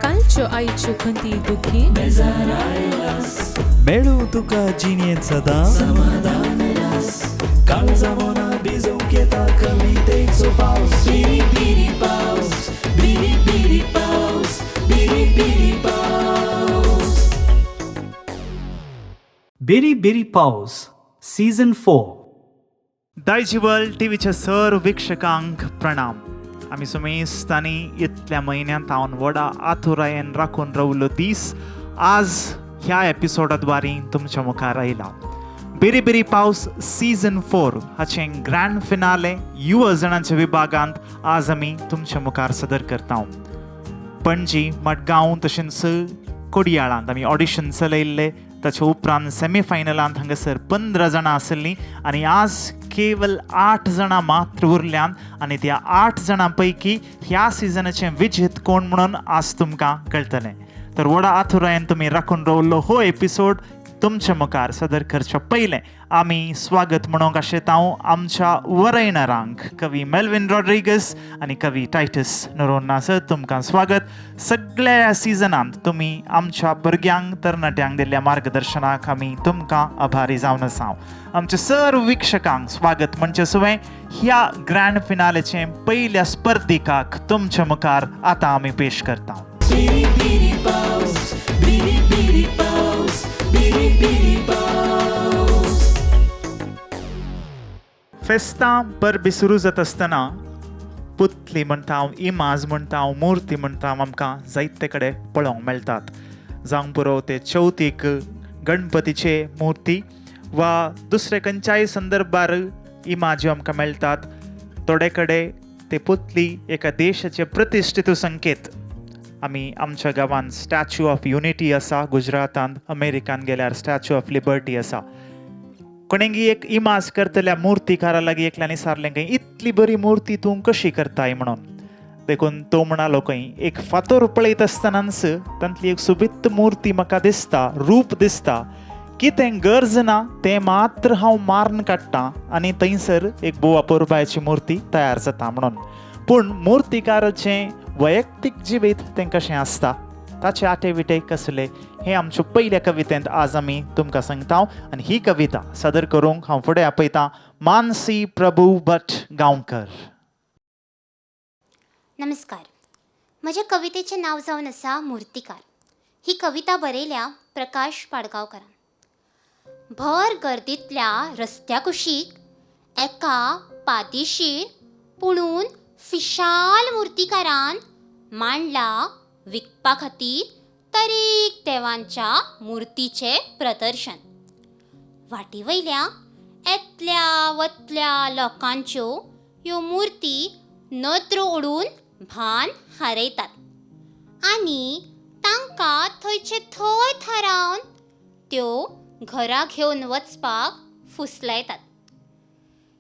कालच्यो आयच्यो खंती दुखी मेळू तुका जिणेत सदा समाधान रस काळजा मना भिजवून येता कवितेचो पाऊस बिरी बिरी पाऊस बिरी बिरी पाऊस बिरी बिरी पाऊस बिरी बिरी पाऊस सीझन 4. दायजिवल टीव्हीच्या सर्व वीक्षकांक प्रणाम. आम्ही सुमेस्तानी इतल्या म्हयन्यांत हांव व्हडा आतुरायेन राखून रावलो दीस आज ह्या एपिसोडाद्वारे तुमच्या मुखार आयला. बिरी बिरी पाऊस सीझन 4 हाचें ग्रँड फिनाले युवा जणांच्या विभागांत आज आमी तुमच्या मुखार सदर करता. पणजी, मडगांव तशेंच कोडयाळांत आमी ऑडिशन चलयल्ले. ताच्या उपरांत सेमीफायनलांत हांगासर 15 जाणां आसलीं आनी आज केवल 8 जाणां मात्र उरल्यान आनी त्या 8 जाणां पैकी ह्या सिजनाचें विजेत कोण म्हणून आज तुमकां कळटलें. तर व्हडा आथुरायेन तुमी राखून रावल्लो हो एपिसोड तुमच्या मुखार सदर करच्या पयलें आमी स्वागत म्हणूंक आशेता आमच्या वरयणारांक कवी मेल्विन रॉड्रिगस आनी कवी टायटस नोरोन्ना. सर, तुमकां स्वागत. सगळ्या सिजनांत तुमी आमच्या भुरग्यांक तरणाट्यांक दिल्ल्या मार्गदर्शनाक आमी तुमकां आभारी जावन आसा. आमच्या सर्व विक्षकांक स्वागत म्हणजे सुवें ह्या ग्रँड फिनालेचें पयल्या स्पर्धिकाक तुमच्या मुखार आतां आमी पेश करता. बिरी बिरी पाऊस बिरी बिरी पाऊस बिरी बिरी पाऊस. फेस्तां परबी सुरू जाता आसतना पुतली म्हणटा इमाज म्हणटा मुर्ती म्हणटा आमकां जायते कडेन पळोवंक मेळटात. जावं पुरो ते चवथीक गणपतीचे मुर्ती वा दुसरे खंयच्याय संदर्भार इमाज्यो आमकां मेळटात. थोडे कडेन ते पुतली एका देशाचे प्रतिश्ठीत संकेत. आमी आमच्या गांवांत स्टॅच्यू ऑफ युनिटी आसा, गुजरातांत, अमेरिकान गेल्यार स्टॅच्यू ऑफ लिबर्टी आसा. कोणेंगी एक इमाज करतल्या मुर्तीकारा लागीं एकल्यान विचारलें खंय इतली बरी मुर्ती तूं कशी करताय म्हणून. देखून तो म्हणालो खंय एक फातर पळयत आसतनाच तांतली एक सुबित्त मुर्ती म्हाका दिसता, रूप दिसता. कितें गरज ना तें मात्र हांव मारून काडटां आनी थंयसर एक बोवा पोरबायची मुर्ती तयार जाता म्हणून. पूण मुर्तीकाराचें वैयक्तीक जिवीत तें कशें आसता, ताचे आटे विटे कसले हें आमच्या पयल्या कवितेंत आज आमी तुमकां सांगता. आनी ही कविता सादर करूंक हांव फुडें आपयतां मानसी प्रभू भट गांवकर. नमस्कार. म्हज्या कवितेचें नांव जावन आसा मुर्तीकार. ही कविता बरयल्या प्रकाश पाडगांवकारान. भर गर्दींतल्या रस्त्या कुशीक एका पातीशीर पुणून फिशाल मुर्तीकारान मांडला विकपा खातीर तरेक देवांच्या मुर्तीचें प्रदर्शन. वाटेवयल्या येतल्या वतल्या लोकांच्यो ह्यो मुर्ती नदरो ओडून भान हारयतात आनी तांकां थंयचे थंय थारावन त्यो घरा घेवन वचपाक फुसलायतात.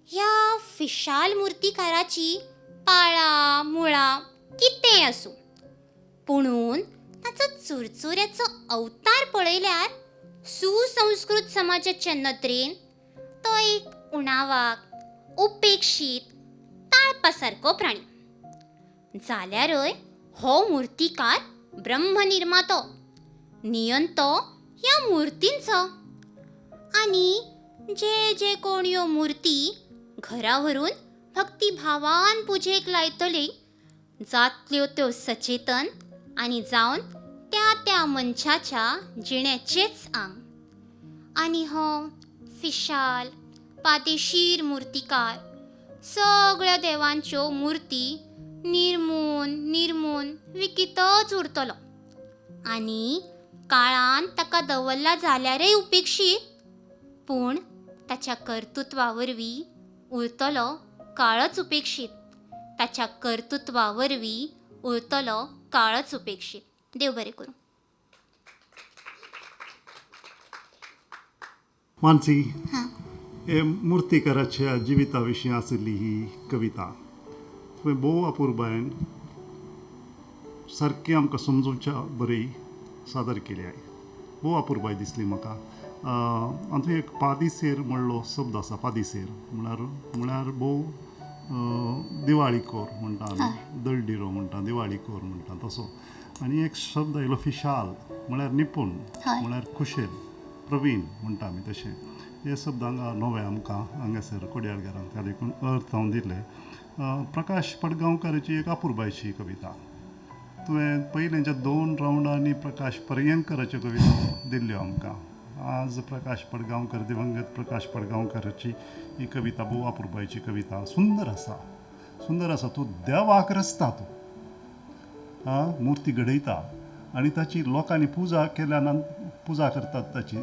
ह्या फिशाल मुर्तीकाराची पाळां मुळां कितेंय आसूं, पुणून ताचो चुरचुऱ्याचो अवतार पळयल्यार सुसंस्कृत समाजाच्या नदरेन तो एक उणावाक, उपेक्षीत, ताळपा सारको प्राणी. जाल्यारय हो मुर्तीकार ब्रह्मनिर्मातो, नियंतो ह्या मुर्तींचो. आनी जे कोण ह्यो मुर्ती घरा व्हरून भक्तिभावान पुजेक लायतली जातल्यो त्यो सचेतन आनी जावन त्या मनशाच्या जिणेचेच आंग. आनी हो फिशाल पादेशीर मुर्तीकार सगळ्या देवांच्यो मुर्ती निर्मून विकितच उरतलो आनी काळान ताका दवरला जाल्यारय उपेक्षीत, पूण ताच्या कर्तृत्वा वरवीं उरतलो काळच उपेक्षीत. ताच्या कर्तृत्वा वरवीं उरतलो काळच उपेक्षीत. देव बरें करूं. मानसी, हे मुर्तीकाराच्या जिविता विशीं आशिल्ली ही कविता तुवें भोव अपुर्बायेन सारकी आमकां समजुच्या बरी सादर केल्या. भोव अपुर्बाय दिसली म्हाका. आनी तुवें एक पादिसेर म्हणलो शब्द आसा. पादिसेर म्हळ्यार भोव दिवाळी कोर म्हणटा आमी, दळडिरो म्हणटा, दिवाळी कोर म्हणटा तसो. आनी एक शब्द आयलो फिशाल म्हळ्यार निपूण हय. म्हळ्यार कुशेल प्रवीण म्हणटा आमी तशें हे शब्द हांगा नवे आमकां हांगासर कोड्याळकारांत त्या देखून अर्थ हांव दिले प्रकाश पडगांवकाराची एक आपुरबायची कविता तुवें पयलेंच्या 2 रावंडांनी प्रकाश पर्यंकराच्यो कविता दिल्ल्यो आमकां आज प्रकाश पडगांवकर दिवंगत प्रकाश पडगांवकाराची ही कविता भोव आपुरबायची कविता सुंदर आसा तूं देवाक रचता तूं मुर्ती घडयता आनी ताची लोकांनी पुजा पुजा करतात ताची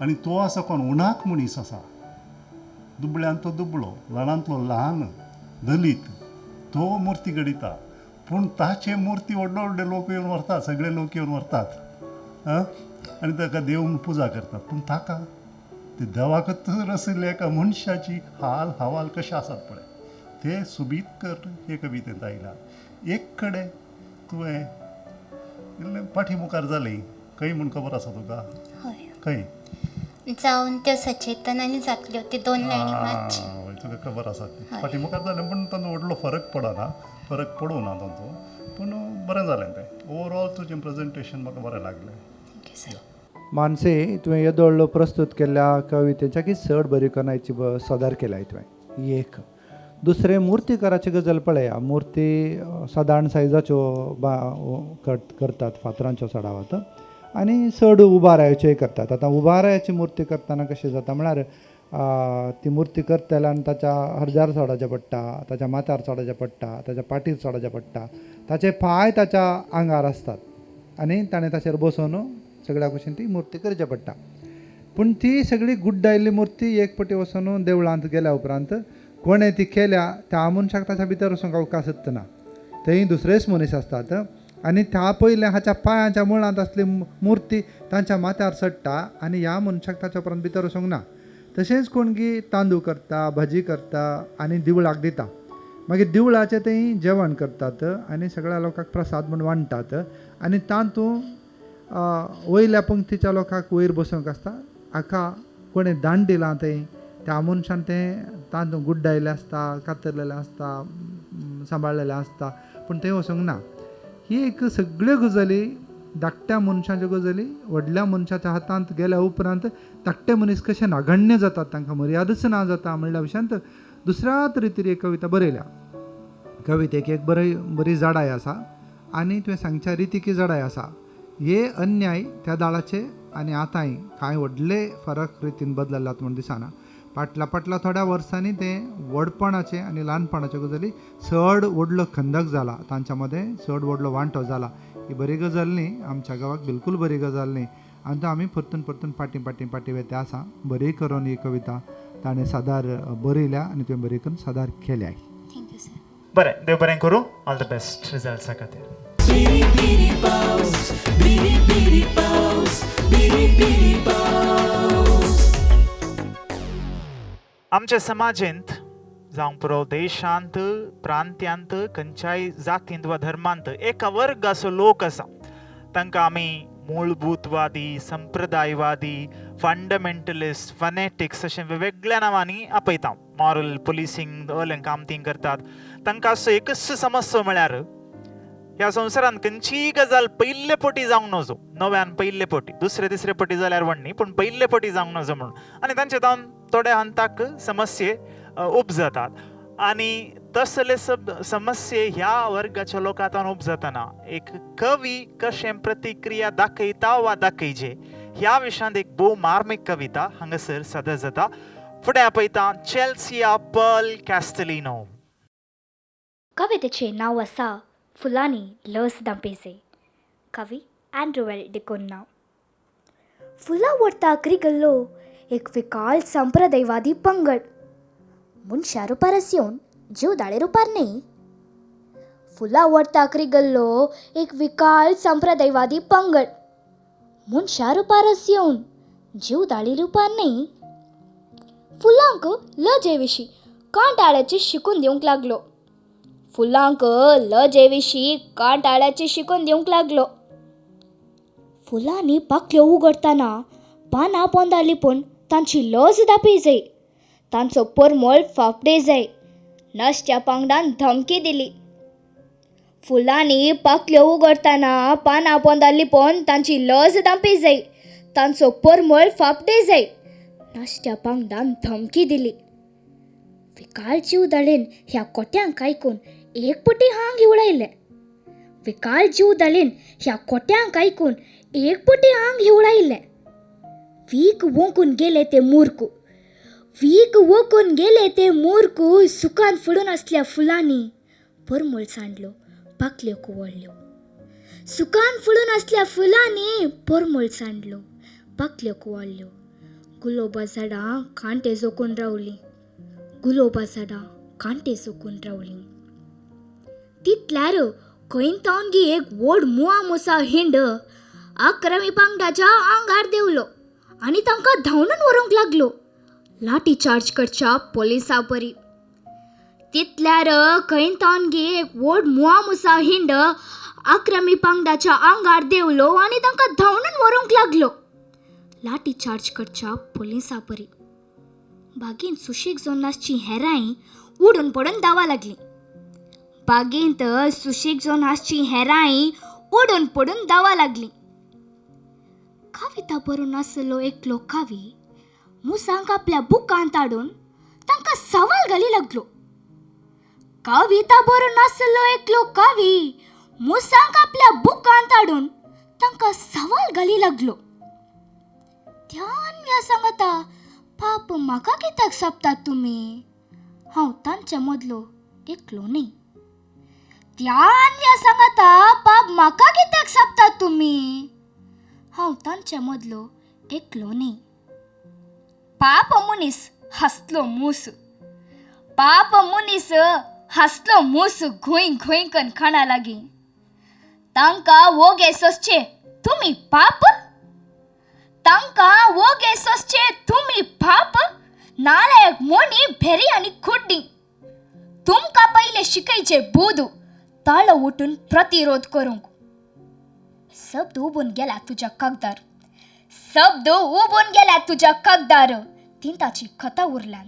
आनी तो आसा कोण उणाक मनीस आसा दुबळ्यांतलो दुबळो ल्हानांतलो ल्हान दलीत तो मुर्ती घडयता पूण ताचे मुर्ती व्हडले व्हडले लोक येवन व्हरतात सगळे लोक येवन व्हरतात आनी ताका देव म्हूण पुजा करतात पूण ताका ते देवाकच रचले एका मनशाची हाल हवाल कशे आसात पळय ते सुबीत कर हे कवितेंत आयला एक कडेन तुवें इल्लें फाटीमुखार जालें खंय म्हूण खबर आसा तुका हय खंय जावन त्यो सचेतनांनी जातल्यो ते 2 लायनी मातशे हय तुका खबर आसा फाटीमुखार जालें पूण तातूंत व्हडलो फरक पडना फरक पडूं ना तातूंत पूण बरें जालें तें ओवरऑल तुजें प्रेजेंटेशन म्हाका बरें लागलें थँक्यू सर मानसे तुवें येदोळ्ळो प्रस्तुत केल्ल्या कवितेच्या की चड बरी कनायची सदार केल्याय तुवें ही एक दुसरें मुर्तीकाराची गजाल पळया मुर्ती सादारण सायजाच्यो करतात फातरांच्यो चडावत आनी चड उबारायाच्योय करतात आतां उबारायाची मुर्ती करतना कशें जाता म्हळ्यार ती मुर्ती करतल्या आनी ताच्या हरजार चडोवचें पडटा ताच्या माथ्यार चडोवचें पडटा ताच्या पाठीर चडोवचें पडटा ताचे पांय ताच्या आंगार आसतात आनी ताणें ताचेर बसून सगळ्या भशेन ती मुर्ती करची पडटा पूण ती सगळी गुड्डायल्ली मुर्ती एक पटी वचून देवळांत गेल्या उपरांत कोणें ती केल्या त्या मनशाक ताच्या भितर वचूंक अवकाश ना थंय दुसरेच मनीस आसतात आनी त्या पयले हाच्या पांयाच्या मुळांत आसली मुर्ती तांच्या माथ्यार चडटा आनी ह्या मनशाक ताच्या उपरांत भितर वचूंक ना तशेंच कोणगी तांदूळ करता भाजी करता आनी दिवळाक दिता मागीर दिवळाचें थंय जेवण करतात आनी सगळ्या लोकांक प्रसाद म्हूण वांटतात आनी तातूंत वयल्या पंक्तीच्या लोकांक वयर बसूंक आसता हाका कोणें दान दिलां थंय त्या मनशान तें तांदूळ गुड्डायलें आसता कातरलेलें आसता सांबाळलेलें आसता पूण थंय वचूंक ना ही एक सगळ्यो गजाली धाकट्या मनशाच्यो गजाली व्हडल्या मनशाच्या हातांत गेल्या उपरांत धाकटे मनीस कशे नागण्य जातात तांकां मर्यादच ना जाता म्हणल्या विशयांत दुसऱ्या तरेची एक कविता बरयल्या कवितेक एक बरी जाडाय आसा आनी तुवें सांगच्या रितीकी जाडाय आसा हे अन्याय त्या दाळाचे आनी आतांय कांय व्हडले फरक रितीन बदलल्यात म्हूण दिसना फाटल्या थोड्या वर्सांनी ते व्हडपणाचे आनी ल्हानपणाच्यो गजाली चड व्हडलो खंदक जाला तांच्या मदें चड व्हडलो वांटो जाला ही बरी गजाल न्ही आमच्या गांवाक बिलकूल बरी गजाल न्ही आनी तो आमी परतून पाटी वेते आसा बरी करून ही कविता ताणें सादार बरयल्या आनी तुवें बरी करून सादार केल्या थँक्यू सर बरें देव बरें करूं ऑल द बेस्ट रिजल्ट्सा खातीर Biri biri paus, biri biri paus, biri biri paus. आमच्या समाजांत जावं पुरो देशांत प्रांत्यांत खंयच्याय जातींत वा धर्मांत एक वर्ग असो लोक आसा तांकां आमी मूलभूतवादी संप्रदायवादी फंडमेंटलिस्ट फनेटिक्स अशें वेगवेगळ्या नांवांनी आपयता मॉरल पुलिसींग असलें काम ती करतात तांकां असो एकच समस्या म्हळ्यार ह्या संवसारांत खंयचीय गजाल पयले पटी जावंक नजो नव्यान पयले पटी दुसरे तिसरे पटी जाल्यार व्हडणी पूण पयले पटी जावंक नजो म्हणून आनी तांचे जावन थोड्या अंताक समस्ये उपजतात आनी तसले समस्ये ह्या वर्गाच्या लोकांतान उपजतना एक कवी कशें प्रतिक्रिया दाखयता वा दाखयचे ह्या विशयांत एक भोव मार्मीक कविता हांगासर सादर जाता फुडें आपयता चेल्सिया पर्ल कॅस्टेलिनो कवितेचें नांव आसा फुलांनी लस दांपेजे कवी अँड्रुवेल डिकोन्ना फुलां व्हरता आकरी गेल्लो एक विकाल संप्रदायवादी पंगड मनशां रुपारस येवन जीव दाळे रुपार न्ही फुलां व्हरता आकरी गेल्लो एक विकाल संप्रदायवादी पंगड मनशां रुपारस येवन जीव दाळे रुपार न्ही फुलांक लजे विशीं कांटाळ्याची शिकून दिवंक लागलो फुलांक लजे विशीं कांटाळ्याची शिकून दिवंक लागलो फुलांनी पाखल्यो उगडटाना पानां पोंदाली पूण तांची लज दापी जाय तांचो परमळ फाफडे जाय नश्ट्या पांगडान धमकी दिली फुलांनी पाकल्यो उगडटाना पानां पोंदां लिपोवन तांची लज दांपी जाय, तांचो परमळ फापडे जाय. नाश्त्या पांगडान धमकी दिली. विकाल जीव दाळेन ह्या कोट्यांक आयकून एकपुटी हांग हिवळायलें. विकाल जीव दाळेन ह्या कोट्यांक आयकून एकपुटी हांग हिवळायलें. वीक वोंकून गेले ते मूर्ख, वीक वोकून गेले ते मूर्ख. सुकान फुडून आसल्या फुलांनी परमळ सांडलो, पाकल्यो कुवळ्ळ्यो. सुकान फुडून आसल्या फुलांनी परमळ सांडलो, पाकल्यो कुवळ्ळ्यो. गुलोबा झाडां कांटे जोकून रावलीं, गुलोबा झाडां कांटे जोकून रावलीं. तितल्यार खंय तावनगी एक व्हड मुआ मुसा हिंड आक्रमी पांगडाच्या आंगार देवलो आनी तांकां धांवून व्हरूंक लागलो, लाठी चार्ज करच्या पोलिसां परी. तितल्यार खंय तावनगी एक व्हड मुआ मुसा हिंड आक्रमी पांगडाच्या आंगार देवलो आनी तांकां धांवून व्हरूंक लागलो, लाठी चार्ज करच्या पोलिसां परी. बागेंत सुशेग जावन आसची हेरांय उडून पडून धांवा लागलीं. बागेंत सुशेग जावन आसची हेरांय उडून पडून धांवा लागलीं. कविता बरोवन आसलो एकलो कवी मुसांक आपल्या बुकांत हाडून तांकां सवाल घाली लागलो. कविता बरोवन आसलो एकलो कवी मुसांक आपल्या बुकांत हाडून तांकां सवाल घाली लागलो. ध्यान सांगता, पाप म्हाका कित्याक सोंपतात तुमी? हांव तांच्या मदलो एकलो न्ही. ध्यान सांगता, पाप म्हाका कित्याक सोंपतात तुमी? हांव तांच्या मदलो एकलो न्ही. पाप मनीस हसलो मूस, पाप मनीस हसलो मूस घुंय घुंय कन खाणा लागीं. तांकां वोगे सोसचे तुमी पाप? तांकां वोगे सोसचे तुमी पाप? नालायक मोनी भेरी आनी खुड्डी. तुमकां पयले शिकयचे बुध ताळो उठून प्रतिरोध करूंक. शब्द उबून गेल्या तुज्या कागदार, शब्द उबून गेल्या तुज्या कागदार. तिंताची कथा उरल्यान,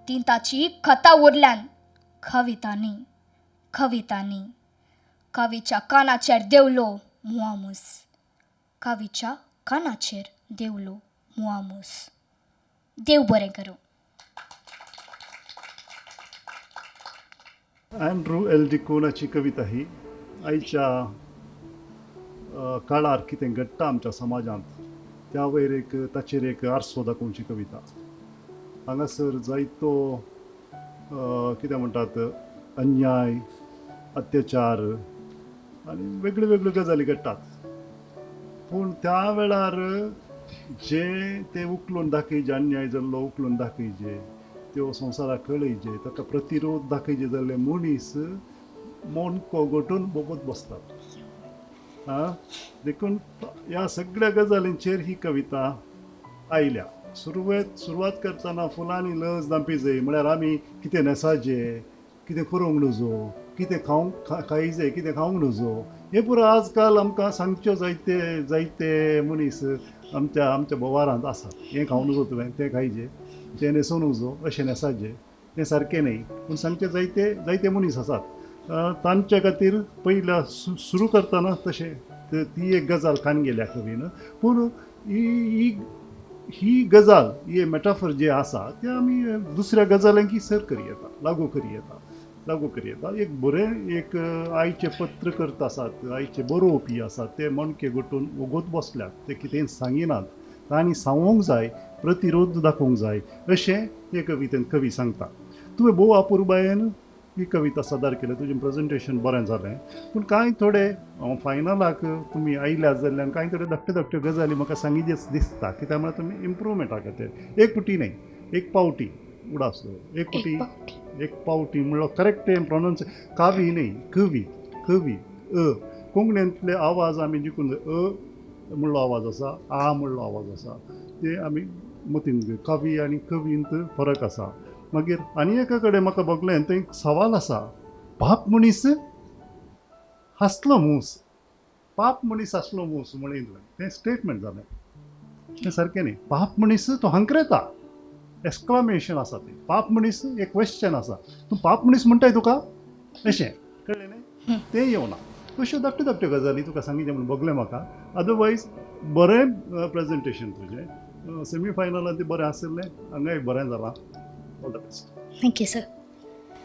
तिंताची कथा उरल्यान. कवितांनी, कवितांनी कवीच्या कानाचेर देवलो मुआमूस, कवीच्या कानाचेर देवलो मुआमूस. देव बरें करूं. अँड्रू एल डिकोनाची कविता ही आयच्या काळार कितें घडटा आमच्या समाजांत त्या वयर ताचेर एक आरसो दाखोवची कविता. हांगासर जायतो कितें म्हणटात अन्याय, अत्याचार आनी वेगळ्यो वेगळ्यो गजाली घडटात. पूण त्या वेळार जे ते उखलून दाखयचे, अन्याय जाल्लो उखलून दाखयचे, त्यो संवसाराक कळयचे, ताका प्रतिरोध दाखयचे जाल्ले मनीस मन कोगोटून बोबत बसतात. देखून ह्या सगळ्या गजालींचेर ही कविता आयल्या. सुरवात करतना फुलांनी लज दांपी जाय म्हळ्यार आमी कितें नेसाचें, कितें करूंक नजो, कितें खावंक खायचें, कितें खावंक नजो, हे पुरो आजकाल आमकां सांगच्यो जायते जायते मनीस आमच्या बोवारांत आसात. हें खावंक नजो तुवें, तें खायचें, तें न्हेसूंक नजो, अशें नेसाचें, तें सारकें न्ही. पूण सांगचे जायते जायते मनीस आसात. तांचे खातीर पयल्या सुरू करतना तशें ती एक गजाल खान गेल्या कवीन. पूण ही गजाल, हे मेटाफर जे आसा ते आमी दुसऱ्या गजालींक सर करी येता, लागू करी येता. एक बरें एक आयचे पत्रकर्ता आसात, आयचे बरोवपी आसात, ते मणके घुटून वगत बसल्यात, ते कितें सांगिनात, तांणी सांगूंक जाय, प्रतिरोध दाखोवंक जाय अशें हे कवितेंत कवी सांगता. तुवें भोव आपुरबायेन ही कविता सादर केली, तुजें प्रेजेंटेशन बरें जालें. पूण कांय थोडे फायनलाक तुमी आयल्यात जाल्ल्यान कांय थोडे धाकट्यो गजाली म्हाका सांगिल्यो दिसता, कित्याक म्हळ्यार तुमी इम्प्रुवमेंटा खातीर एक पुटी न्ही, एक पावटी उडासलो, एक पावटी म्हणलो करेक्ट प्रोनाउन्स. कावी न्ही, कवी. कोंकणींतले आवाज आमी जिखून म्हणलो आवाज आसा, आ म्हणलो आवाज आसा, ते आमी मतीन कवी आनी कवींत फरक आसा. मागीर आनी एका कडेन म्हाका बगलें थंय सवाल आसा, पाप मनीस हांसलो मूस, पाप मनीस हांसलो मूस म्हणिल्लें तें स्टेटमेंट जालें. तें सारकें न्ही. पाप मनीस तो हांकरेता, एक्सक्लामेशन आसा तें. पाप मनीस एक क्वेश्चन आसा, तूं पाप मनीस म्हणटाय तुका अशें कळ्ळें न्ही. तें येवना अश्यो धाकट्यो धाकट्यो गजाली तुका सांगितले म्हणून बगलें म्हाका अदरवायज बरें प्रेजेंटेशन तुजें सेमी फायनलांत तें बरें आशिल्लें हांगाय बरें जालां all the best thank you sir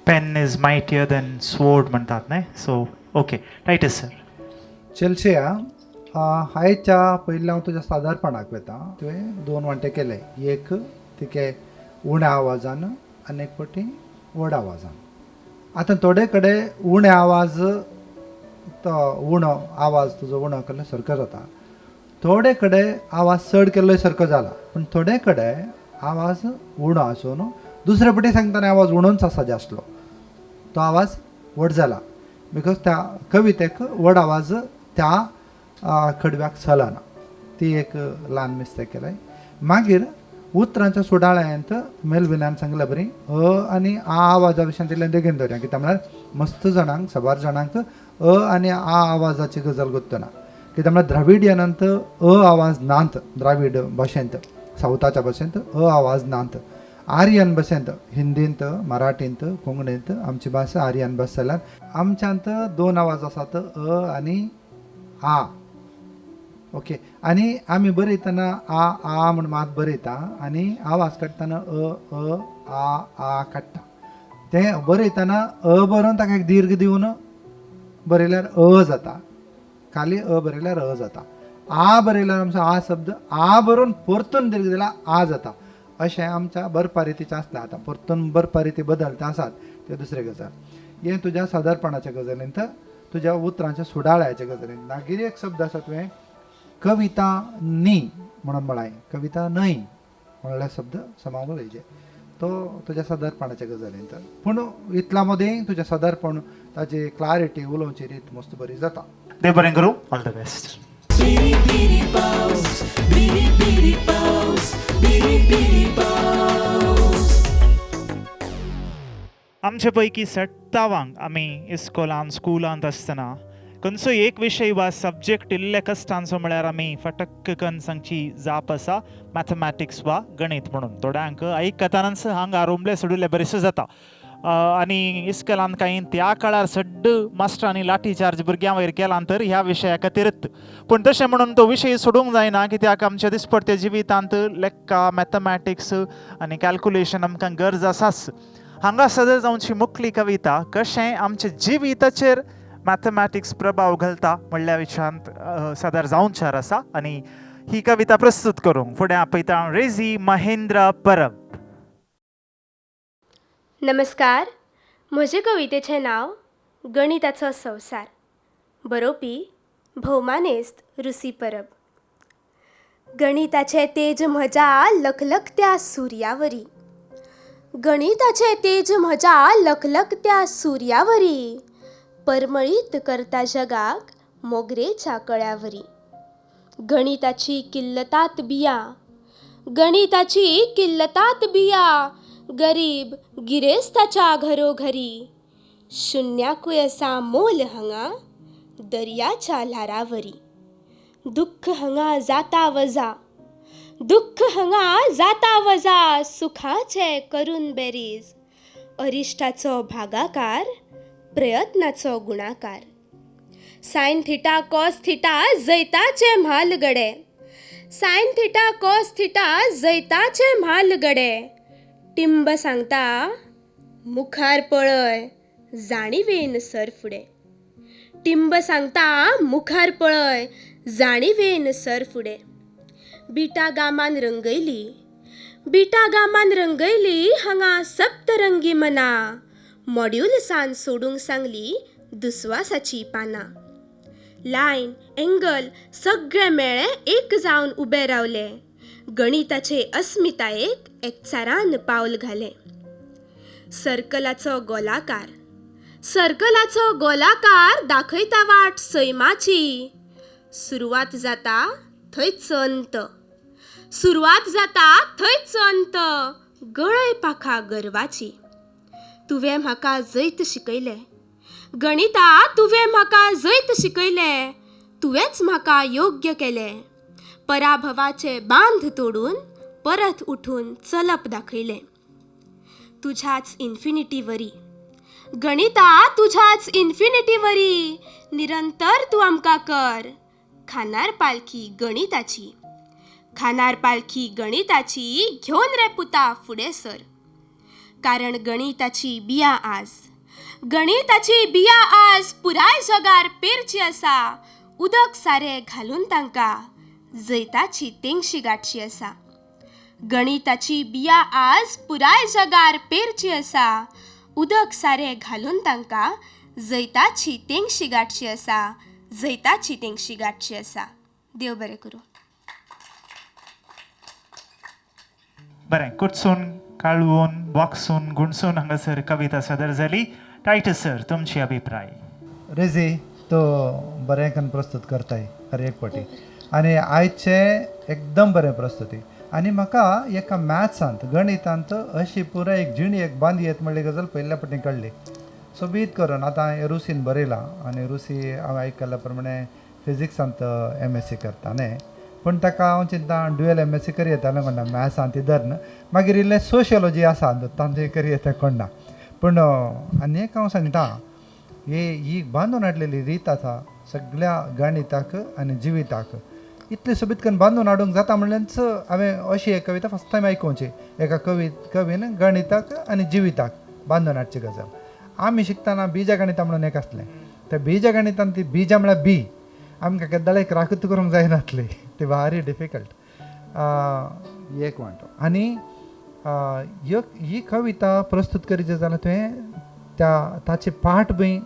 pen is mightier than sword म्हणटात न्हय so okay Titus sir Chelsea आयच्या पयलीं हांव तुज्या सादारपणाक वेता तुवें 2 वांटे केले एक तिके उण्या आवाजान आनी एक फावटी व्हड आवाजान आतां थोडे कडेन उणे आवाज तो उणो आवाज तुजो उणो केल्लो सारको जाता थोडे कडेन आवाज चड केल्लोय सारको जाला पूण थोडे कडेन आवाज उणो आसून दुसरे फावटी सांगतना आवाज उणोच आसा जास्तलो तो आवाज व्हड जाला बिकॉज त्या कवितेक व्हड आवाज त्या कडव्याक चलना ती एक ल्हान मिस्टेक केलाय मागीर उतरांच्या सुडाळ्यांत मेलविनान सांगलें बरी आनी आ आवाजा विशयान तितलें बेगीन दवरया कित्याक म्हळ्यार मस्त जाणांक साबार जाणांक आनी आ आवाजाची गजाल गुंतना कित्याक म्हळ्यार द्राविडियनांत आवाज नांत द्राविड भाशेंत सावथाच्या भाशेंत आवाज नांत आर्यन भाशेंत हिंदींत मराठींत कोंकणींत आमची भास आर्यन भास जाल्यार आमच्यांत 2 आवाज आसात आनी आ ओके आनी आमी बरयतना आ म्हण मात बरयता आनी आवाज काडटना आ काडटा तें बरयतना बरोवन ताका एक दीर्घ दिवन बरयल्यार जाता खाली बरयल्यार जाता आ बरयल्यार आमचो आ शब्द आ बरोवन परतून दीर्घ दिला आ जाता अशें आमच्या बरपारितीचें आसता आतां परतून बरपारिती बदलते आसात ते दुसरे गजाल हें तुज्या सादारपणाच्या गजालींत तुज्या उतरांच्या सुडाळ्याच्या गजालींत मागीर एक शब्द आसा तुवें कविता नी म्हणून म्हळाय कविता न्हय म्हणल्यार शब्द समाव उलयचे तो तुज्या सादारपणाच्या गजालींत पूण इतल्या मदें तुजें सादारपण ताची क्लॅरिटी उलोवची रीत मस्त बरी जाता देव बरें करूं ऑल द बेस्ट आमचे पैकी 70वांक आमी इस्कॉलांत स्कुलांत आसतना खंयचो एक विशय वा सब्जेक्ट इल्ल्या कश्टांचो म्हळ्यार आमी फटक्क करून सांगची जाप आसा मॅथमॅटिक्स वा गणीत म्हणून थोड्यांक आयकतानाच हांग आरोमले सोडिल्ले बरेचशे जाता आनी इस्कॉलांत कांय त्या काळार सड्ड मास्टरांनी लाठी चार्ज भुरग्यां वयर केला तर ह्या विशया खातीरच पूण तशें म्हणून तो विशय सोडूंक जायना कित्याक आमच्या दिसपट्ट्या जिवितांत लेक्का मॅथमॅटिक्स आनी कॅल्क्युलेशन आमकां गरज आसाच हांगा सदर जावची मुखली कविता कशें आमच्या जिविताचेर मॅथमॅटिक्स प्रभाव घालता म्हणल्या विशयांत सादर जावंचार आसा आनी ही कविता प्रस्तुत करूंक फुडें आपयता रेजी महेंद्र परब नमस्कार म्हजे कवितेचें नांव गणिताचो संवसार बरोवपी भौमानेस्त रुसी परब गणिताचे तेज म्हज्या लखलखत्या सुर्यावरी गणिताचे तेज म्हज्या लखलखत्या सुर्यावरी परमळीत करता जगाक मोगरेच्या कळ्यावरी गणिताची किल्लतात बिया गणिताची किल्लतात बिया गरीब गिरेस्ताच्या घरोघरी शुन्याकूय असा मोल हांगा दर्याच्या ल्हारावरी दुःख हांगा जाता वजा दुःख हांगा जाता वजा सुखाचे करून बेरीज अरिश्टाचो भागाकार प्रयत्नाचो गुणाकार सायन थिटा कॉस थिटा जैताचे म्हालगडे सायन थिटा कॉस थिटा जैताचे म्हालगडे टिंब सांगता मुखार पळय जाणिवेन सर फुडें टिंब सांगता मुखार पळय जाणिवेन सर फुडें बिटा गामान रंगयली हांगा सप्तरंगी मना मॉड्युलसान सोडूंक सांगली दुस्वासाची पानां लायन एंगल सगळे मेळे एक जावन उबे रावले गणिताचे अस्मितायेक एकचारान पावल घाले सर्कलाचो गोलाकार दाखयता वाट सैमाची सुरवात जाता थंयच अंत गळय पाखा गर्वाची तुवें म्हाका जैत शिकयलें गणिता तुवें म्हाका जैत शिकयलें तुवेंच म्हाका योग्य केलें पराभवाचे बांध तोडून परत उठून चलप दाखयलें तुझ्याच इन्फिनिटीवरी गणिता तुझ्याच इन्फिनिटीवरी निरंतर तू आमका कर. खानार पालखी गणिताची, खानार पालखी गणिताची, घेऊन रे पुता फुडे सर. कारण गणिताची बिया आज, गणिताची बिया आज पुराय जगार पेरची असा. उदक सारे घालून तांका जैताची तेंगशी गाठची असा. गणिताची बिया आज पुराय जगार पेरची असा. उदक सारे घालून तांका जैताची तेंगशी गाठची असा. जैताची तेंगशी गाठची असा. देव बरें करूं. बरें, कुटसून काळवून वाकसून गुणसून हांगासर कविता सादर जाली. टायटस सर, तुमचे अभिप्राय. रेजी तो बरें करून प्रस्तुत करताय हर एक फावटी आनी आयचे एकदम बरें प्रस्तुती. आनी म्हाका एका मॅथ्सांत गणितांत अशी पुराय एक जिणी एक बांदी येत म्हणली गजाल पयल्या फावटी कळ्ळी. सोबीत करून आतां रुसीन बरयलां आनी रुसी हांवें आयकल्या प्रमाणे फिजिक्सांत MSc करता न्ही. पूण ताका हांव चिंता ड्युअल MSc करी येतालें कोणा मॅथ्सांत धरन. मागीर इल्लें सोशियोलॉजी आसा तांतूय करी येता कोणा. पूण आनी एक हांव सांगता, ही बांदून हाडलेली रीत आसा सगळ्या गणिताक आनी जिविताक इतले सोबीत करून बांदून हाडूंक जाता म्हणल्यारच हांवें अशी एक कविता फस्ट टायम आयकुची. एका कवीन गणिताक आनी जिविताक बांदून हाडची गजाल. आमी शिकतना बीजगणिता म्हणून एक आसलें. त्या बीजगणितान ती बीजा म्हळ्यार बी आमकां केद्दाळ एक राखत करूंक जायनासली. ती भारी डिफिकल्ट एक म्हणटा. आनी ही कविता प्रस्तूत करीत जाल्यार तुवें ताची पाठ बी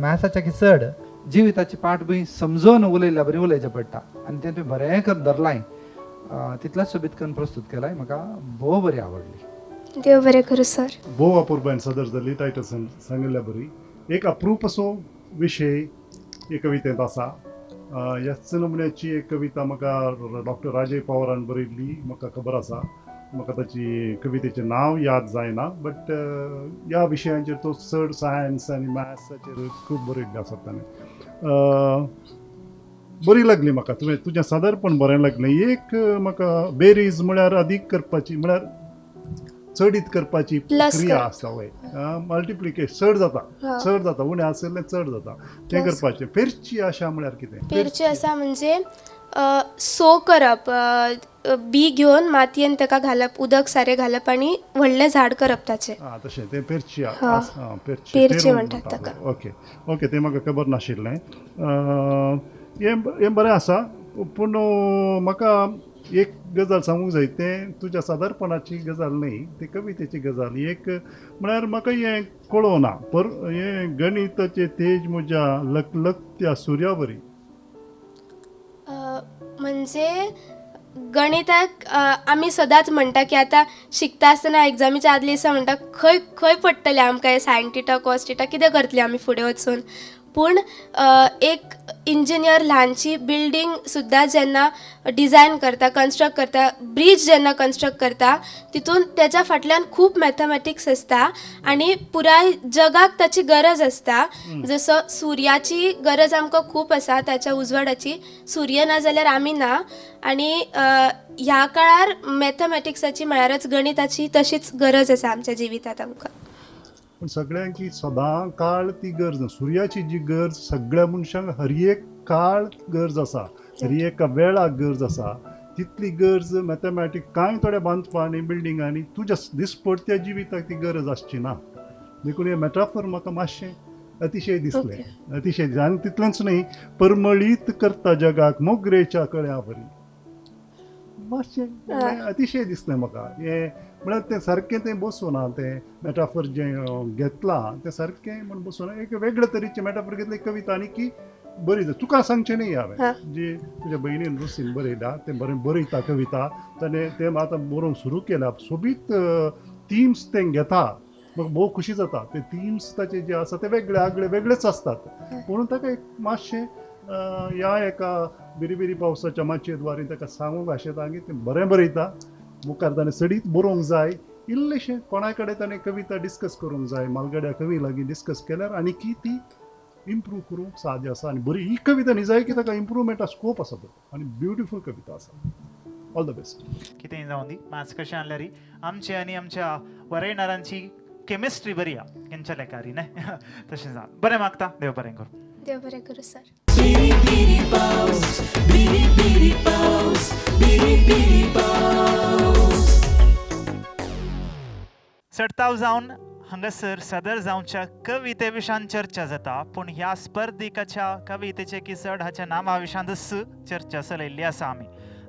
मॅथ्साच्या की चड जिविताची पाठ बी समजून उलयल्या बरी उलयचें पडटा. आनी तें तुवें बरें करून धरलाय. तितलेंच सोबीत करून प्रस्तूत केलाय. म्हाका भोव बरी आवडली. देव बरें करूं सर. भोव अपुरबायन सदर जाली. टायटसान सांगिल्ल्या बरी. एक अप्रूप असो विशय हे कवितेंत आसा. ह्याच नमुन्याची एक कविता म्हाका डॉक्टर राजय पवारान बरयल्ली म्हाका खबर आसा. म्हाका ताची कवितेचें नांव याद जायना. बट ह्या विशयांचेर तो चड सायन्स आनी मॅथ्साचेर खूब बरयल्लें आसा ताणें. बरी लागली म्हाका. तुजें सादरपण बरें लागलें. एक म्हाका बेरीज म्हळ्यार अदीक करपाची म्हळ्यार चडीत करपाची क्रिया आसता वय. मल्टिप्लिकेशन चड जाता उणें आसलें चड जाता तें करपाचें. फेरची आशा म्हळ्यार कितें? पेरची आसा म्हणजे सो करप. बी घेवन मातयेन ताका घालप, उदक सारें घालप आनी व्हडलें झाड करप ताचें. तशें तें पेरची पेरची म्हणटात ताका. ओके तें म्हाका खबर नाशिल्लें. हें बरें आसा. पूण म्हाका एक गजाल सांगूंक जाय. तें तुज्या सादरपणाची गजाल न्ही, ती कवितेची गजाल. एक म्हळ्यार म्हाका हें कळोना. हें गणिताचें तेज म्हज्या लखलखत्या सुर्यावरी. म्हणजे गणिताक आमी सदांच म्हणटा की आतां शिकता आसतना एग्जामीच्या आदले दिसा म्हणटा खंय पडटलें आमकां हें सायन टिटा कॉस टिटा कितें करतलीं आमी फुडें वचून. पूण एक इंजिनियर ल्हानशी बिल्डींग सुद्दां जेन्ना डिझायन करता, कन्स्ट्रक्ट करता, ब्रीज जेन्ना कन्स्ट्रक्ट करता, तितून तेच्या फाटल्यान खूब मॅथमॅटिक्स आसता आनी पुराय जगाक ताची गरज आसता. जसो सुर्याची गरज आमकां खूब आसा, ताच्या उजवाडाची. सूर्य ना जाल्यार आमी ना. आनी ह्या काळार मॅथमॅटिक्साची म्हळ्यारच गणिताची तशीच गरज आसा आमच्या जिवितांत आमकां. पूण सगळ्यांक सदां काळ ती गरज ना. सुर्याची जी गरज सगळ्या मनशांक हर एक काळ गरज आसा, हर एका वेळाक गरज आसा. तितली गरज मॅथमॅटिक्स कांय थोड्या बांदपांनी बिल्डिंगांनी तुज्या दिसपडत्या जिविताक ती गरज आसची ना. देखून हे मॅटाफर म्हाका मातशें अतिशय दिसलें. अतिशय. आनी तितलेंच न्ही, परमळीत करता जगाक मोगरेच्या कळ्यावरी. मातशें अतिशय दिसलें म्हाका. हें म्हळ्यार तें सारकें तें बसोना. तें मॅटाफर जें घेतलां तें सारकें म्हण बसोना. एक वेगळे तरेचें मॅटाफर घेतलें कविता आनी की बरी. तुका सांगचें न्ही हांवें जी तुज्या भयणीन रुसीन बरयला तें बरें बरयता कविता. तें आतां बरोवंक सुरू केल्या. सोबीत थिम्स तें घेता. म्हाका भोव खुशी जाता. ते थिम्स ताचे जे आसा ते वेगळेच आसतात. म्हणून ताका एक मातशें ह्या एका बिरी पावसाच्या मातये द्वारे ताका सांगूंक आशेता आनी तें बरें बरयता. मुखार ताणें सडीत बरोवंक जाय. इल्लेशें कोणा कडेन ताणें कविता डिस्कस करूंक जाय. मालगड्या कवी लागीं डिस्कस केल्यार आनी की ती इम्प्रूव करूंक साद्य आसा. आनी बरी ही कविता न्ही जाय की ताका इम्प्रुवमेंटा स्कोप आसा तो. आनी ब्युटिफूल कविता आसा. All the best. कितेंय जावं दी, मॅथ्स कशें आणल्यार आमचे आनी आमच्या वरयणाऱ्यांची केमिस्ट्री बरी हा केंच्या लेकारी न्हय तशें जावन बरें मागता देव बरें करूं. देव बरें करूं sir. Biri biri paus, biri biri paus, biri biri paus. सडताव जावन हांगासर सादर जावच्या कविते विशान चर्चा जाता पूण ह्या स्पर्धिकाच्या कवितेचे की चड हाच्या नांवा विशांतच चर्चा चलयल्ली आसा आमी.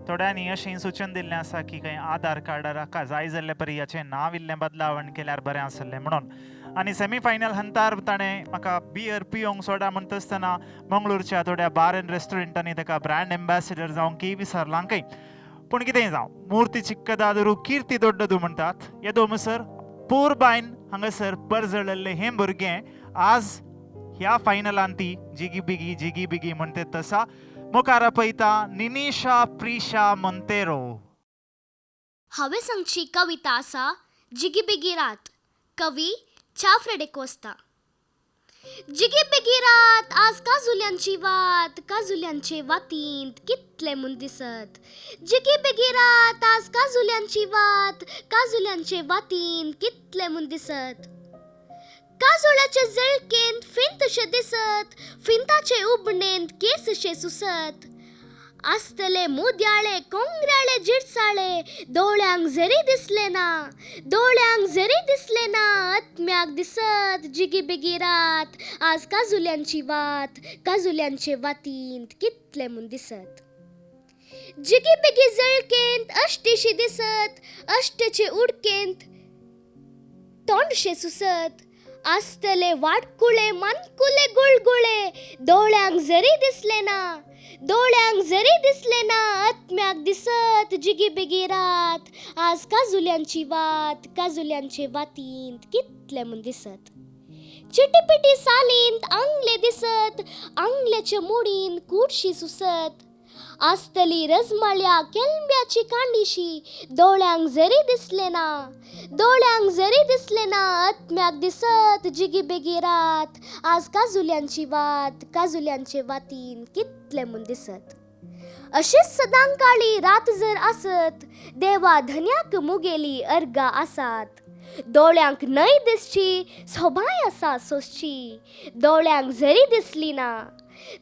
थोड्यांनी अशें सूचन दिल्लें आसा की खंय आधार कार्डार हाका जाय जाल्ले परी हाचें नांव इल्लें बदलावण केल्यार बरें आसलें म्हणून. आनी सेमीफायनल हंतार ताणें म्हाका बियर पिवंक सोडा म्हणटा आसतना मंगळूरच्या थोड्या बार एंड रेस्टॉरंटांनी ताका ब्रँड एम्बॅसिडर जावंकय विसरलांकय. पूण कितेंय जावं मुर्ती चिक्कदादरू कीर्ती दोड्डदू म्हणटात येदो म्हणसर पोरबायन हांगासर परजळल्लें हें भुरगें आज ह्या फायनलांत ती जिगी बिगी म्हणटे तसा मुखार आपयता निनिशा प्रिशा मोंतेरो. हांवें सांगची कविता आसा जिगी बेगी रात. कवी चाफ्रे डिकोस्ता. जिगी बेगी रात आज काजुल्यांची वात काजुल्यांचे वातींत कितले म्हूण दिसत. जिगी बेगी रात आज काजुल्यांची वात काजुल्यांचे वातींत कितले म्हूण दिसत. काजुळाचे जळकेंत फिंतशे दिसत फिंताचे उबणेंत केसशे सुसत. आसतले मुद्याळे कोंगराळे जिरसाळे दोळ्यांक जरी दिसले ना दोळ्यांक जरी दिसले ना आत्म्याक दिसत. जिगी बेगी रात आज काजुल्यांची वात काजुल्यांचे वातींत कितले म्हूण दिसत. जिगी बेगी जळकेंत अश्टेशी दिसत अश्टेचे उडकेंत तोंडशे सुसत. आसतले वाटकुळे मनकुले गुळगुळे दोळ्यांक जरी दिसले ना दोळ्यांक जरी दिसले ना आत्म्याक दिसत. जिगी बेगी रात आज काजुल्यांची वात काजुल्यांचे वातींत कितले म्हूण दिसत. चिटीपिटी सालींत आंगले दिसत आंगल्याच्या मोडीन कुडशी सुसत. आसतली रजमळ्या केल्म्याची कांडीशी दोळ्यांक जरी दिसले ना दोळ्यांक जरी दिसले ना आत्म्याक दिसत. जिगी बेगी रात आज काजुल्यांची वात काजुल्यांचे वातीन कितले म्हूण दिसत. अशीच सदांकाळी रात जर आसत देवा धन्याक मुगेली अर्गा आसात. दोळ्यांक न्हय दिसची सोबाय आसा सोसची दोळ्यांक जरी दिसली ना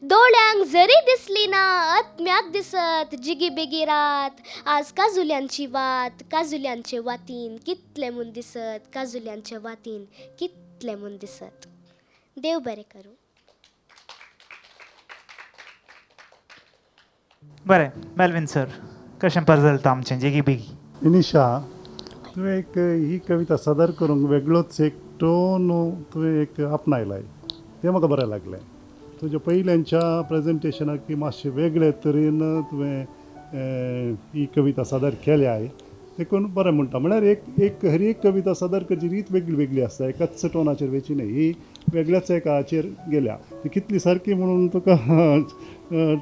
दोळ्यांक जरी दिसली ना आत्म्याक दिसत. जिगी बेगी रात आज काजुल्यांची वात काजुल्यांचे वातीन कितले म्हूण दिसत काजुल्यांचे वातीन कितले म्हूण दिसत. देव बरें करूं. बरें मेल्विन सर कशें परजळटा आमचें जिगी बेगी. निनिशा तुवें एक ही कविता सादर करूंक वेगळोच एक टोन तुवें एक आपणायलाय तें म्हाका बरें लागलें. तुज्या पयल्यांच्या प्रेजेंटेशनाक की मातशें वेगळे तरेन तुवें ही कविता सादर केल्या देखून बरें म्हणटा. म्हळ्यार एक हर एक कविता सादर करची रीत वेगळी वेगळी आसता एकाच टोनाचेर वेची न्हय. ही वेगळ्याच एका हाचेर गेल्या ती कितली सारकी म्हणून तुका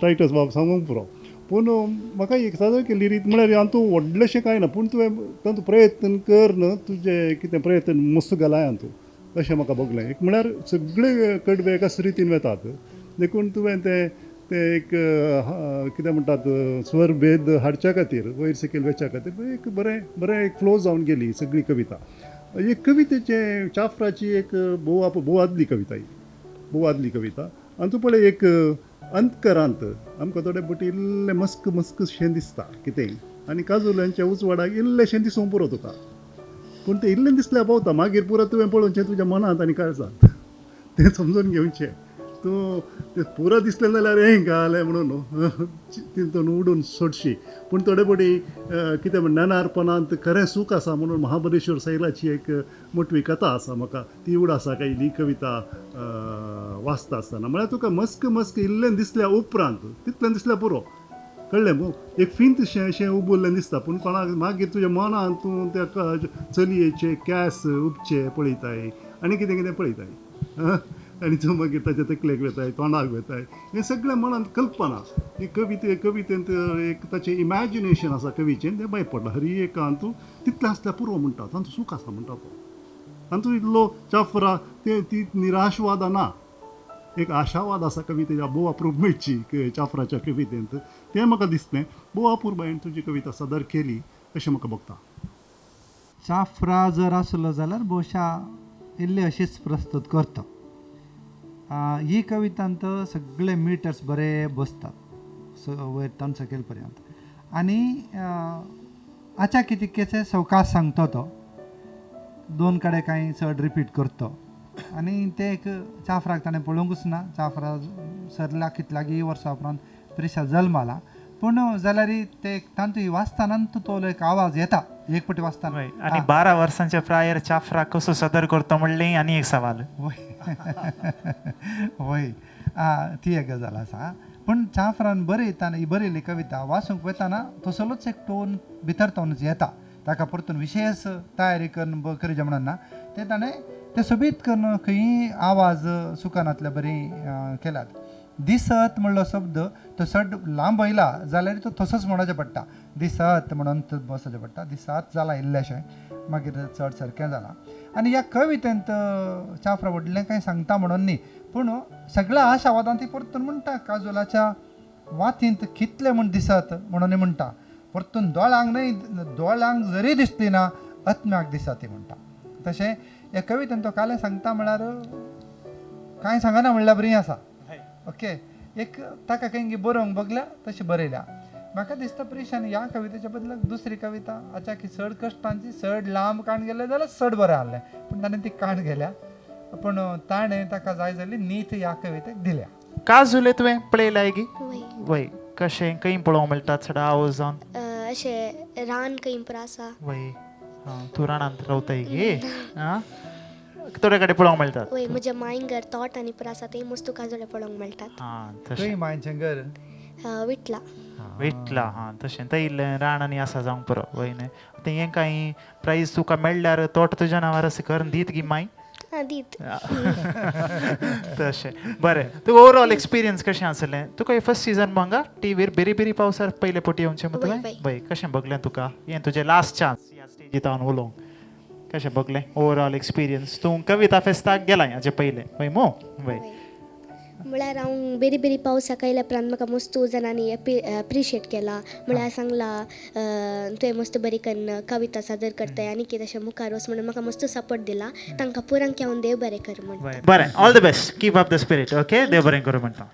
टायटस बाब सांगूंक पुरो. पूण म्हाका एक सादर केल्ली रीत म्हळ्यार हातूंत व्हडलेशें कांय ना पूण तुवें तातूंत प्रयत्न कर न्हय तुजें कितें प्रयत्न मस्त घालाय हातूंत अशें म्हाका भोगलें. एक म्हळ्यार सगळे कडवे एकाच रितीन वेतात देखून तुवें तें एक कितें म्हणटात स्वर भेद हाडच्या खातीर वयर सकयल वेच्या खातीर एक बरें एक फ्लो जावन गेली सगळी कविता. ही कवितेचे चाफ्राची एक भोव आदली कविता ही भोव आदली कविता. आनी तूं पळय एक अंतकरांत आमकां थोडे बटी इल्लें मस्कशें दिसता कितेंय आनी काजुल्यांच्या उजवाडाक इल्लेशें दिसूंक पुरो तुका. पूण तें इल्लें दिसल्यार पावता मागीर पुरो तुवें पळोवचें तुज्या मनांत आनी काळजांत तें समजून घेवचें. तूं तें पुरो दिसलें जाल्यार हें घालें म्हणून तितून उडून सोडशी. पूण थोडे बटी कितें म्हण ज्ञानार्पणांत खरें सूख आसा म्हणून महाबळेश्वर सैलाची एक मोटवी कथा आसा म्हाका ती उड आसा काय ही कविता वाचता आसतना. म्हळ्यार तुका मस्क इल्लें दिसल्या उपरांत तितलें दिसल्यार पुरो कळ्ळें मू एक फिंत शें उबुल्लें दिसता पूण कोणाक मागीर तुज्या मनांत तूं त्या चलयेचे केंस उपचे पळयताय आनी कितें कितें पळयताय आनी तूं मागीर ताच्या तकलेक वेताय तोंडाक वेताय हें सगळें मनांत कल्पना. ही कवितेंत एक ताचें इमॅजिनेशन आसा कवीचें तें भायर पडलां. हर एक हातूं तितलें आसल्यार पुरो म्हणटा तातूंत सूख आसा म्हणटा तो. तातूंत इल्लो चाफ्रा ती निराशवाद ना एक आशावाद आसा कवितेच्या भोव अप्रूप मेळची चाफ्राच्या कवितेंत तें म्हाका दिसलें. भोव अपुर्बायेन तुजी कविता सादर केली अशें म्हाका भोगता. चाफ्रा जर आसलो जाल्यार भोवशा इल्ली अशीच प्रस्तुत करता. ही कवितांत सगळे मिटर्स बरे बसतात वयरतान सकयल पर्यंत आनी आच्या कितें सवकास सांगतो तो 2 कडेन कांय चड रिपीट करतो आनी ते एक चाफराक ताणें पळोवंकूच ना. चाफरा सरला कितल्यागी वर्सां उपरांत प्रिशा जल्माला पूण जाल्यार ते तांतूय वाचताना तो एक आवाज येता एक पटी वाचताना. आणि 12 वर्सांच्या प्रायर चाफरा कसो सदर करतो म्हणले आनी एक सवाल. वय ती एक गजाल आसा. पूण चाफरान बरयली कविता वाचूंक वयताना तसलोच एक टोन भितर तावनूच येता. ताका परतून विशेष तयारी करचे म्हणून ना ते ताणें ते सोबीत करून खंय आवाज सुकानांतले बरी केल्यात. दिसत म्हणलो शब्द तो चड लांब येयला जाल्यार तो तसोच म्हणचे पडटा. दिसत म्हणून बसचें पडटा. दिसत जाला इल्लेशें मागीर चड सारकें जालां. आनी ह्या कवितेंत चाफरा व्हडलें कांय सांगता म्हणून न्ही पूण सगळ्या आशावादांत ती परतून म्हणटा काजोलाच्या वातींत कितले म्हूण दिसत म्हणून म्हणटा. परतून दोळ्यांक जरी दिसली ना आत्म्याक दिसता ती म्हणटा. तशें ह्या कवितेंत तो काले सांगता म्हळ्यार कांय सांगना म्हणल्यार बरी आसा. ओके एक ताका खंय बरोवंक बगल्या तशी बरयल्या. म्हाका दिसता प्रिशान ह्या कवितेच्या बदलाक दुसरी कविता आच्या की चड कश्टांची चड लांब काण गेले जाल्यार चड बरें आहलें पूण ताणें ती काण गेल्या. पूण ताणें ताका जाय जाल्ली नीत ह्या कवितेक दिल्या. काजुले तुवें पळयलाय गी? वय कशें खंय पळोवंक मेळटा चड आवाज जावन? अशें रान खंय आसा. वय तूं रानांत रावताय गे? थोडे कडेन पळोवंक मेळटात. वय म्हज्या मायंगर तोट आनी आसा ते मस्तू काजोळे पळोवंक मेळटात. खंय मांयचें घर? विटला. वेटला तशें थंय रान आनी आसा जावंक पुरो. वय न्हय आतां हें कांय प्रायज तुका मेळ्ळ्यार तोट तुज्या नांवार अशें करून दीत गी माय. दीत. तशें बरें. तुका ओवरऑल एक्सपिरियन्स कशें आसलें? तुका फर्स्ट सीजन मंगा टीव्हीर बेरी बेरी पावसार पयले पोटी येवचें मग तुवें? वय कशें बगलें तुका? हें तुजें लास्ट चान्स ह्या स्टेजीर हांव उलोवंक. कशें बगलें ओवरऑल एक्सपिरियन्स? तूं कविता फेस्ताक गेलाय हाचे पयलें वय मो? वय म्हळ्यार हांव बेरी बेरी पावसाक आयल्या उपरांत म्हाका मस्तू जाणांनी एप्रिशिएट केला. म्हळ्यार सांगला तुवें मस्त बरी कन्न कविता सादर करताय आनी कितें अशें मुखार वच म्हणून म्हाका मस्त सपोर्ट दिला. तांकां पुरांक येवन देव बरें कर म्हणटा. बरें all the best keep up the spirit. Okay देव बरें करूं म्हणटा.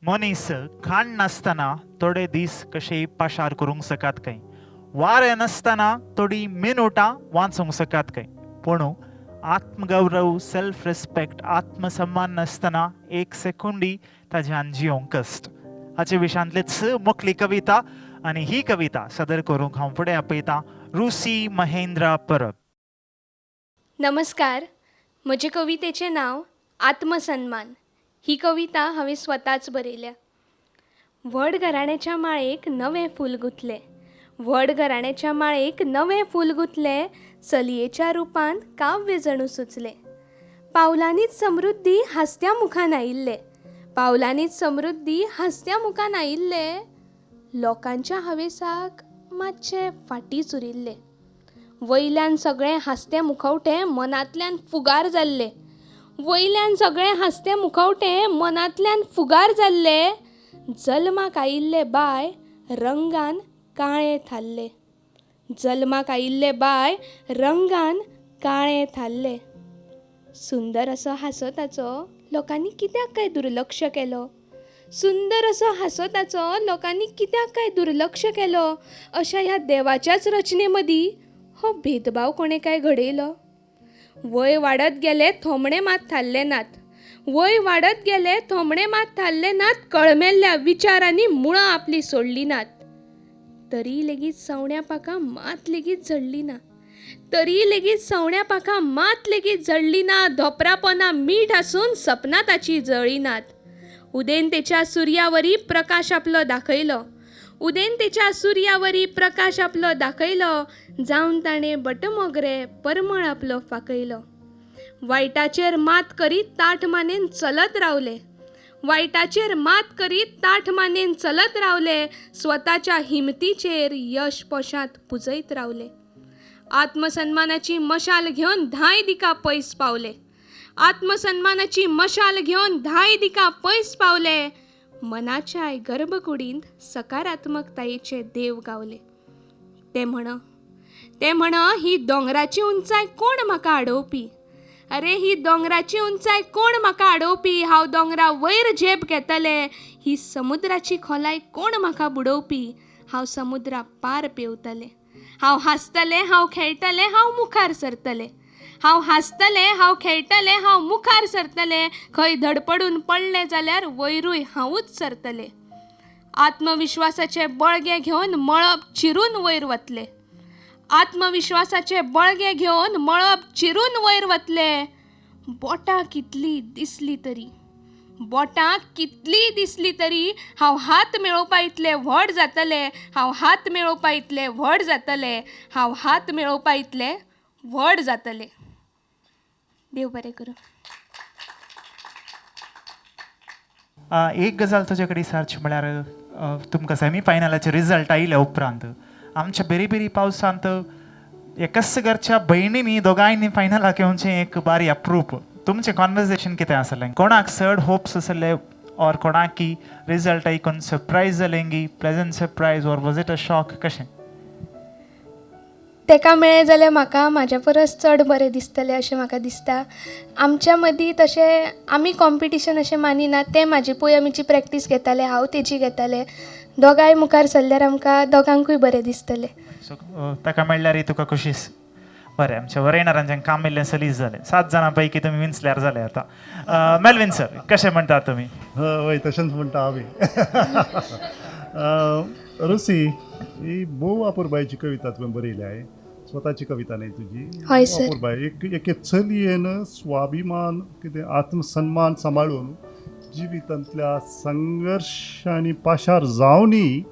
मनीस खाण नासतना थोडे दीस कशेय पाशार करूंक सकात काय. वारें नासतना थोडी मिनटां वाचूंक सकात काय. पूण आत्मगौरव सेल्फ रेस्पेक्ट आत्मसन्मान नासतना एक सेकुंडी ताज्यान जिवंक कश्ट. हाचे विशयांतलीच मुखली कविता आनी ही कविता सदर करूंक हांव फुडें आपयतां रुसी महेंद्र परब. नमस्कार. म्हजे कवितेचें नांव आत्मसन्मान. ही कविता हांवें स्वताच बरयल्या. व्हड घराण्याच्या माळेक नवें फूल गुंथलें. व्हड घराण्याच्या माळेक नवें फूल गुंथलें. चलयेच्या रुपान काव्य जणू सुचलें. पावलांनीच समृद्धी हास्त्या मुखान आयिल्लें. पावलांनीच समृद्धी हास्त्या मुखान आयिल्लें. लोकांच्या हवेसाक मातशें फाटीं उरिल्लें. वयल्यान सगळें हास्तें मुखवटें मनांतल्यान फुगार जाल्लें. वयल्यान सगळें हास्तें मुखवटें मनांतल्यान फुगार जाल्लें. जल्माक आयिल्ले बाय रंगान काळें थाल्लें. जल्माक आयिल्ले बाय रंगान काळें थाल्लें. सुंदर असो हांसो ताचो लोकांनी कित्याक काय दुर्लक्ष केलो. सुंदर असो हांसो ताचो लोकांनी कित्याक काय दुर्लक्ष केलो. अशा ह्या देवाच्याच रचने मदीं हो भेदभाव कोणे काय घडयलो. वय वाडत गेले थोमणे मात थाल्ले नात. वय वाडत गेले थोमणे मात थाल्ले नात. कळमेल्ल्या विचारांनी मुळां आपली सोडली नात. तरी लेगीत सवण्या पाखां मात लेगीत जडली ना. तरी लेगीत सवण्या पाखां मात लेगीत जडली ना. धोपरापणां मीठ आसून सपनां ताची जळी नात. उदेन तेच्या सुर्यावरी प्रकाश आपलो दाखयलो. उदेन तेच्या सुर्यावरी प्रकाश आपलो दाखयलो. जावन ताणें बटमोगरे परमळ आपलो फाकयलो. वायटाचेर मात करीत ताठ मानेन चलत रावले. वायटाचेर मात करीत ताठ मानेन चलत रावले. स्वताच्या हिमतीचेर यश पोशांत पुजयत रावले. आत्मसन्मानाची मशाल घेवन धाय दिका पयस पावले. आत्मसन्मानाची मशाल घेवन धाय दिका पयस पावले. मनाच्या गर्भकुडींत सकारात्मकतायेचे देव गावले. ते म्हण ही दोंगराची उंचाय कोण म्हाका अडोवपी. अरे ही दोंगराची उंचाय कोण म्हाका अडोवपी. हांव दोंगरा वयर झेप घेतले. ही समुद्राची खोलाय कोण म्हाका बुडोवपी. हांव समुद्रा पार पेंवतले. हांव हांसतलें, हांव खेळटलें, हांव मुखार सरतलें. हांव हांसतलें, हांव खेळटलें, हांव मुखार सरतलें. खंय धडपडून पडलें जाल्यार वयरूय हांवूच सरतलें. आत्मविश्वासाचे बळगे घेवन मळब चिरून वयर वतले. आत्मविश्वासाचे बळगे घेवन मळब चिरून वयर वतले. बोटां कितली दिसली तरी हांव हात मेळोवपा इतले व्हड जातले. हांव हात मेळोवपा इतले व्हड जातले. हांव हात मेळोवपा इतले व्हड जातले. देव बरें करूं. एक गजाल तुजे कडेन विचारची म्हळ्यार तुमकां सेमी फायनलाचे रिजल्ट आयले उपरांत आमच्या बेरी बेरी पावसांत एकाच घरच्या भयणींनी दोगांयनी फायनलाक येवचें एक बारी अप्रूप. तुमचें कॉन्वर्सेशन कितें आसलें. कोणाक चड होप्स आसले ऑर कोणाक की रिजल्ट आयकून सरप्रायज जालें की pleasant surprise or was it a shock कशें. तेका मेळ्ळें जाल्यार म्हाका म्हाज्या परस चड बरें दिसतलें अशें म्हाका दिसता. आमच्या मदीं तशें आमी कॉम्पिटिशन अशें मानिनात. ते म्हाजी पोयमीची प्रॅक्टीस घेताले, हांव तेजी घेतालें. दोगांय मुखार सरल्यार आमकां दोगांकूय बरें दिसतलें. सो ताका म्हणल्यार तुका खुशीस. बरें, आमच्या वरेणारांच्यान काम इल्लें सलीस जालें. 7 जाणां पैकी तुमी विंचल्यार जालें आतां. मेल्विन सर कशें म्हणटा तुमी. हय तशेंच म्हणटा आमी. रुसी ही भोव अपुरबायची कविता तुवें बरयल्या. स्वताची कविता न्ही तुजी. हय सर. अपुरबाय एक चलयेन स्वाभिमान कितें आत्मसन्मान सांबाळून जिवितांतल्या संघर्षांनी पाशार जावनी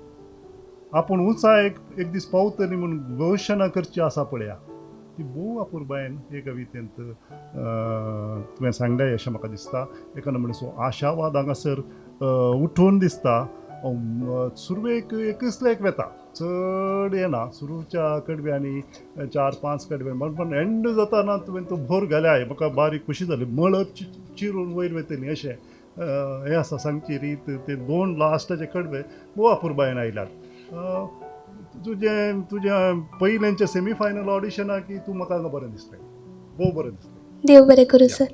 आपूण उंचायेक एक दीस पावतली म्हणून घोशणा करची आसा पळया. ती भोव अपुरबायन हे कवितेंत तुवें सांगलें अशें म्हाका दिसता. एका नमुने आशावाद हांगासर उठून दिसता. सुरवेक एकच वेता, चड येना. सुरूच्या कडव्यांनी 4-5 कडव्यांनी पण एंड जाताना तुवें तो भोर घाल्याय. म्हाका बारीक खुशी जाली. मळब चिरून वयर वेतली अशें हें आसा सांगची रीत. ते 2 लास्टाचे कडवे भोव अपुरबायन आयल्यात. तुज्या पयल्यांच्या सेमी फायनल ऑडिशनाक की तूं म्हाका बरें दिसलें, भोव बरें दिसलें. देव बरें करूं सर.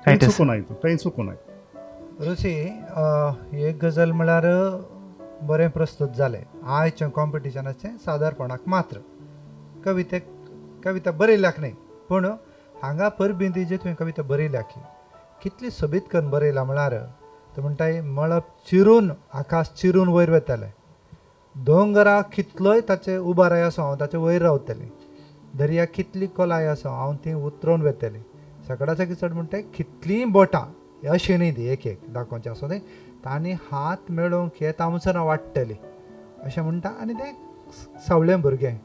थंय चुकूनाय. रुची एक गजाल म्हळ्यार बरें प्रस्तुत जालें. आयच्या कॉम्पिटिशनाचें सादारपणाक मात्र कविता बरयल्याक न्ही पूण हांगा परबिंदी जी तुवें कविता बरयल्या की कितली सोबीत करून बरयला म्हळ्यार तो म्हणटाय मळब चिरून आकाश चिरून वयर वतालें. दोंगरा कितलोय ताचे उबाराय आसूं हांव ताचे वयर रावतलें. दर्या कितली कोलाय आसूं हांव ती उतरोवन वेतलें. सकाळच्या चड म्हणटाय कितलीं बोटां अशें न्ही ती एक दाखोवचें आसूं तें तांणी हात मेळोवंक हे तामसरां वाडटलीं अशें म्हणटा. आनी तें सवळें भुरगें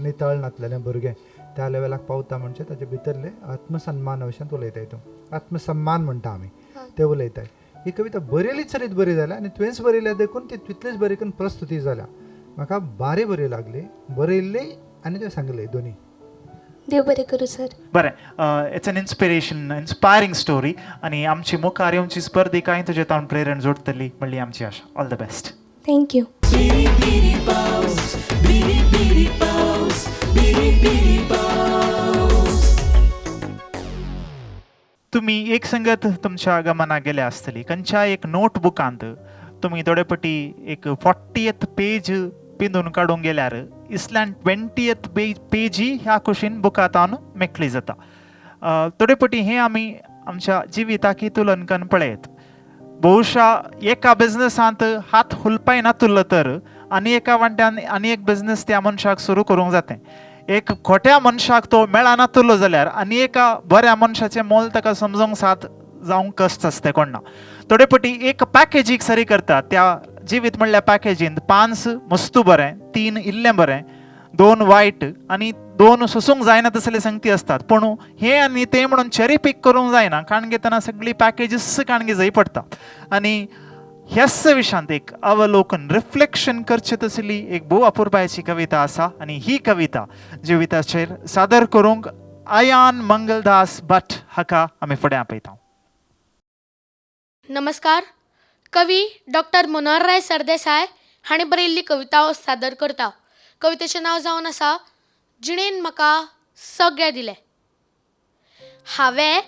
नितळ नातलेलें भुरगें त्या लेवलाक पावता म्हणजे ताचे भितरलें आत्मसन्मान अशें उलयता. हितून आत्मसन्मान म्हणटा आमी ते उलयताय. ही कविता बरयलीच सरीत बरी जाल्या आनी तुवेंच बरयल्या देखून ती तितलीच बरी करून प्रस्तुती जाल्या. म्हाका बारी बरी लागली, बरयल्ली आनी तुवें सांगली दोनी. देव बरें करूं सर. बरें, इट्स एन इन्स्पायरिंग स्टोरी आनी आमची मुखार येवची स्पर्धिकाय तुजे तावन प्रेरण जोडटली म्हणली आमची आशा. All the best. थँक्यू. तुमी एक संगत तुमच्या गमनाक गेले आसतली. खंयच्या एक नोटबुकांत तुमी थोडेपटी एक 40th पेज पिंदून काडूंक गेल्यार इसल्यान 20th पेजी ह्या कुशीन बुकांतावन मेकळी जाता. थोडेपटी हें आमी आमच्या जिविताकी तुलन करून पळयत. भोवशा एका बिझनसांत हात हुलपाय नातुरलो तर आनी एका वांट्यान आनी एक बिझनस त्या मनशाक सुरू करूंक जातें. एक खोट्या मनशाक तो मेळा नातुरलो जाल्यार आनी एका बऱ्या मनशाचें मोल ताका समजोंक साथ जावंक कश्ट आसता कोण ना. थोडेपटी एक पॅकेजीक सरी करता. त्या जिवीत म्हणल्या पॅकेजींत 5 मस्तू बरें, 3 इल्लें बरें, 2 वायट आनी 2 सोसूंक जायना तसले संगती असतात. पूण हे आनी ते म्हणून चेरी पीक करूंक जायना. काण घेतना सगळी पॅकेजीस काणगी जाय पडटा. आनी ह्याच विशयांत एक अवलोकन रिफ्लेक्शन करचे तसली एक भोव अपुरबायची कविता आसा. आनी ही कविता जिविताचेर सादर करूंक आयान मंगलदास भट हाका आमी फुडें आपयता. नमस्कार. कवी डॉक्टर मनोहरराय सरदेसाय हाणें बरयल्ली कविता हांव सादर करता. कवितेचें नांव जावन आसा जिणेन म्हाका सगळें दिलें. हांवें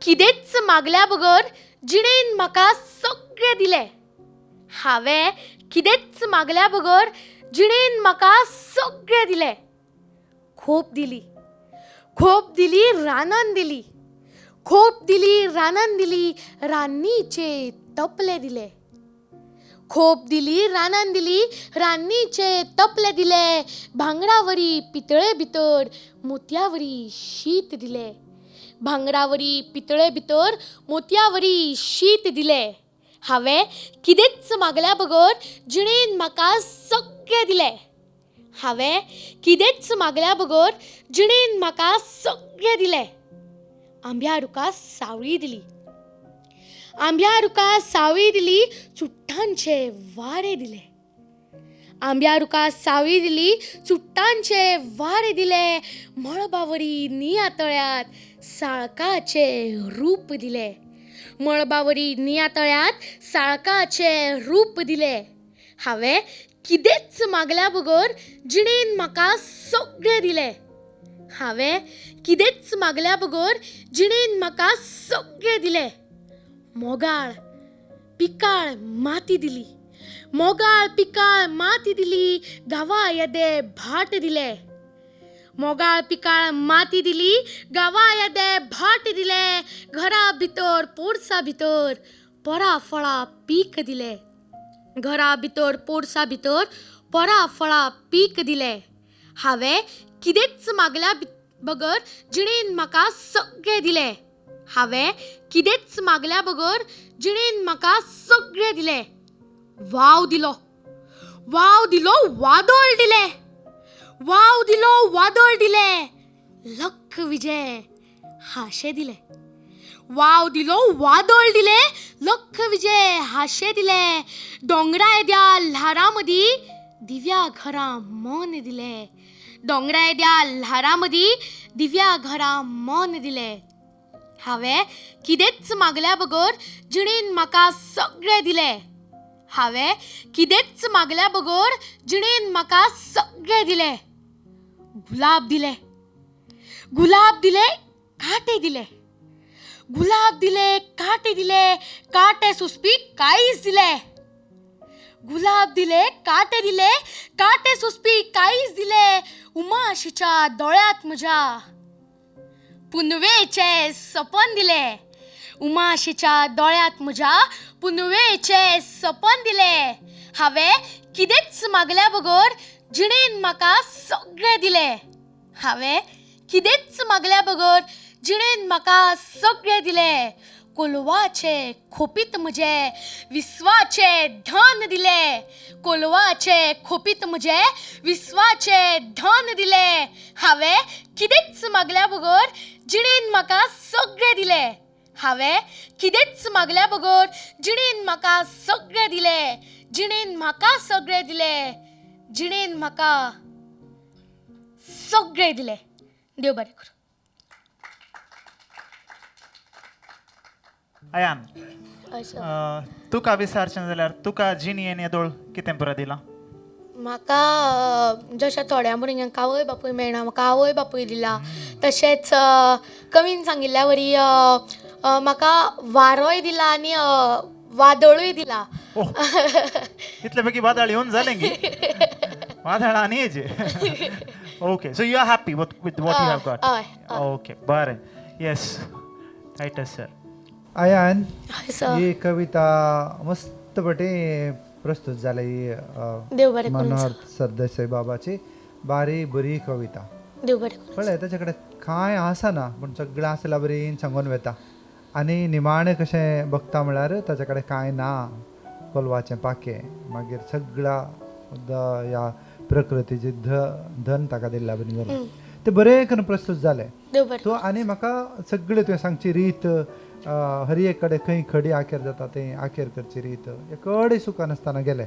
कितेंच मागल्या बगर जिणेन म्हाका सगळें दिलें. हांवें कितेंच मागल्या बगर जिणेन म्हाका सगळें दिलें. खूब दिली, खूब दिली, रानान दिली. खूब दिली, रानान दिली, रान्नीचे तपले दिले. खूब दिली, रानान दिली, रान्नीचे तपले दिले. भांगरावरी पितळे भितर मोतयावरी शीत दिले. भांगरावरी पितळे भितर मोतयावरी शीत दिले. हांवें कितेंच मागल्या बगर जिणेन म्हाका सगळें दिलें. हांवें कितेंच मागल्या बगर जिणेन म्हाका सगळें दिलें. आंब्या रुखाक सावळी दिली. आंब्या रुखाक सावळी दिली, चुट्टांचे वारे दिले. आंब्या रुखाक सावळी दिली, चुट्टांचे वारे दिले. मळबावरी नियातळ्यात साळकाचे रूप दिले. मळबावरी नियातळ्यात साळकाचे रूप दिले. हांवें कितेंच मागल्या बगर जिणेन म्हाका सगळें दिलें. हांवें कितेंच मागल्या बगर जिणेन म्हाका सगळें दिलें. मोगाळ पिकाळ माती दिली. मोगाळ पिकाळ माती दिली, गावा येदे भाट दिले. मोगाळ पिकाळ माती दिली, गावा येदे भाट दिले. घरा भितर पोरसा भितर परा फळा पीक दिले. घरा भितर पोरसा भितर परा फळा पीक दिले. हांवें कितेंच मागल्या बगर जिणेन म्हाका सगळें दिलें. हांवें कितेंच मागल्या बगर जिणेन म्हाका सगळें दिलें. वाव दिलो, वाव दिलो, वादळ दिले. वाव दिलो, वादळ दिले. लख विजय हाशे दिले. वाव दिलो, वादळ दिले, लख विजय हाशे दिले. डोंगरा येद्या ल्हारामदी दिव्या घरा मन दिले. डोंगरा येद्या ल्हारामदी दिव्या घरा मन दिले. हांवें कितेंच मागल्या बगर जिणेन म्हाका सगळें दिलें. हांवें कितेंच मागल्या बगर जिणेन म्हाका सगळें दिलें. गुलाब दिले. गुलाब दिले, काटे दिले. गुलाब दिले, काटे दिले. काटे सुस्पी काळीज दिले. गुलाब दिले, काटे दिले. काटे सुस्पी काळीज दिले. उमाशीच्या दोळ्यात म्हज्या पुनवेचे सपन दिले. उमाशीच्या दोळ्यात म्हज्या पुनवेचे सपन दिले. हांवें कितेंच मागल्या बगर जिणेन म्हाका सगळें दिलें. हांवें कितेंच मागल्या बगर जिणेन म्हाका सगळें दिलें. कोलवाचे खोपीत म्हजे विस्वाचे धन दिले. कोलवाचे खोपीत म्हजे विस्वाचे धन दिले. हांवें कितेंच मागल्या बगर जिणेन म्हाका सगळें दिलें. हांवें कितेंच मागल्या बगर जिणेन म्हाका सगळें दिलें. जिणेन म्हाका सगळें दिलें. जिणेन म्हाका सगळें दिलें. देव बरें करूं. आयान तुका विचारचें जाल्यार तुका जिणयेन येदोळ कितें बरें दिलां? म्हाका जशें थोड्या भुरग्यांक आवय बापूय मेळना, म्हाका आवय बापूय दिला. तशेंच कवीन सांगिल्ल्या वरी म्हाका वारोय दिला आनी वादळूय दिला. इतले बेगी वादळ येवन जालें गी वादळ आनी हेजे. Okay, so you are happy with what you have got. Okay, बरें. Yes, Titus sir. आयान ही कविता मस्त बटे प्रस्तुत जाली. देव बरें करूं. मनोहर सरदेसाय बाबाची बारी बरी कविता. देव बरें करूं. कळ्ळें, ताचे कडेन कांय आसना पूण सगळें आसल्यार बरी सांगून वेता. आनी निमाणें कशें बघता म्हळ्यार ताचे कडेन कांय ना. कोलवाचें पाकें, मागीर सगळ्या ह्या प्रकृतीची धन ताका दिल्ल्या बरी तें बरें करून प्रस्तुत जालें. तो आनी म्हाका सगळें तुवें सांगची रीत, हर एक कडेन खंय खडी आखेर जाता तें आखेर करची रीत, कडे सुखान आसतना गेलें.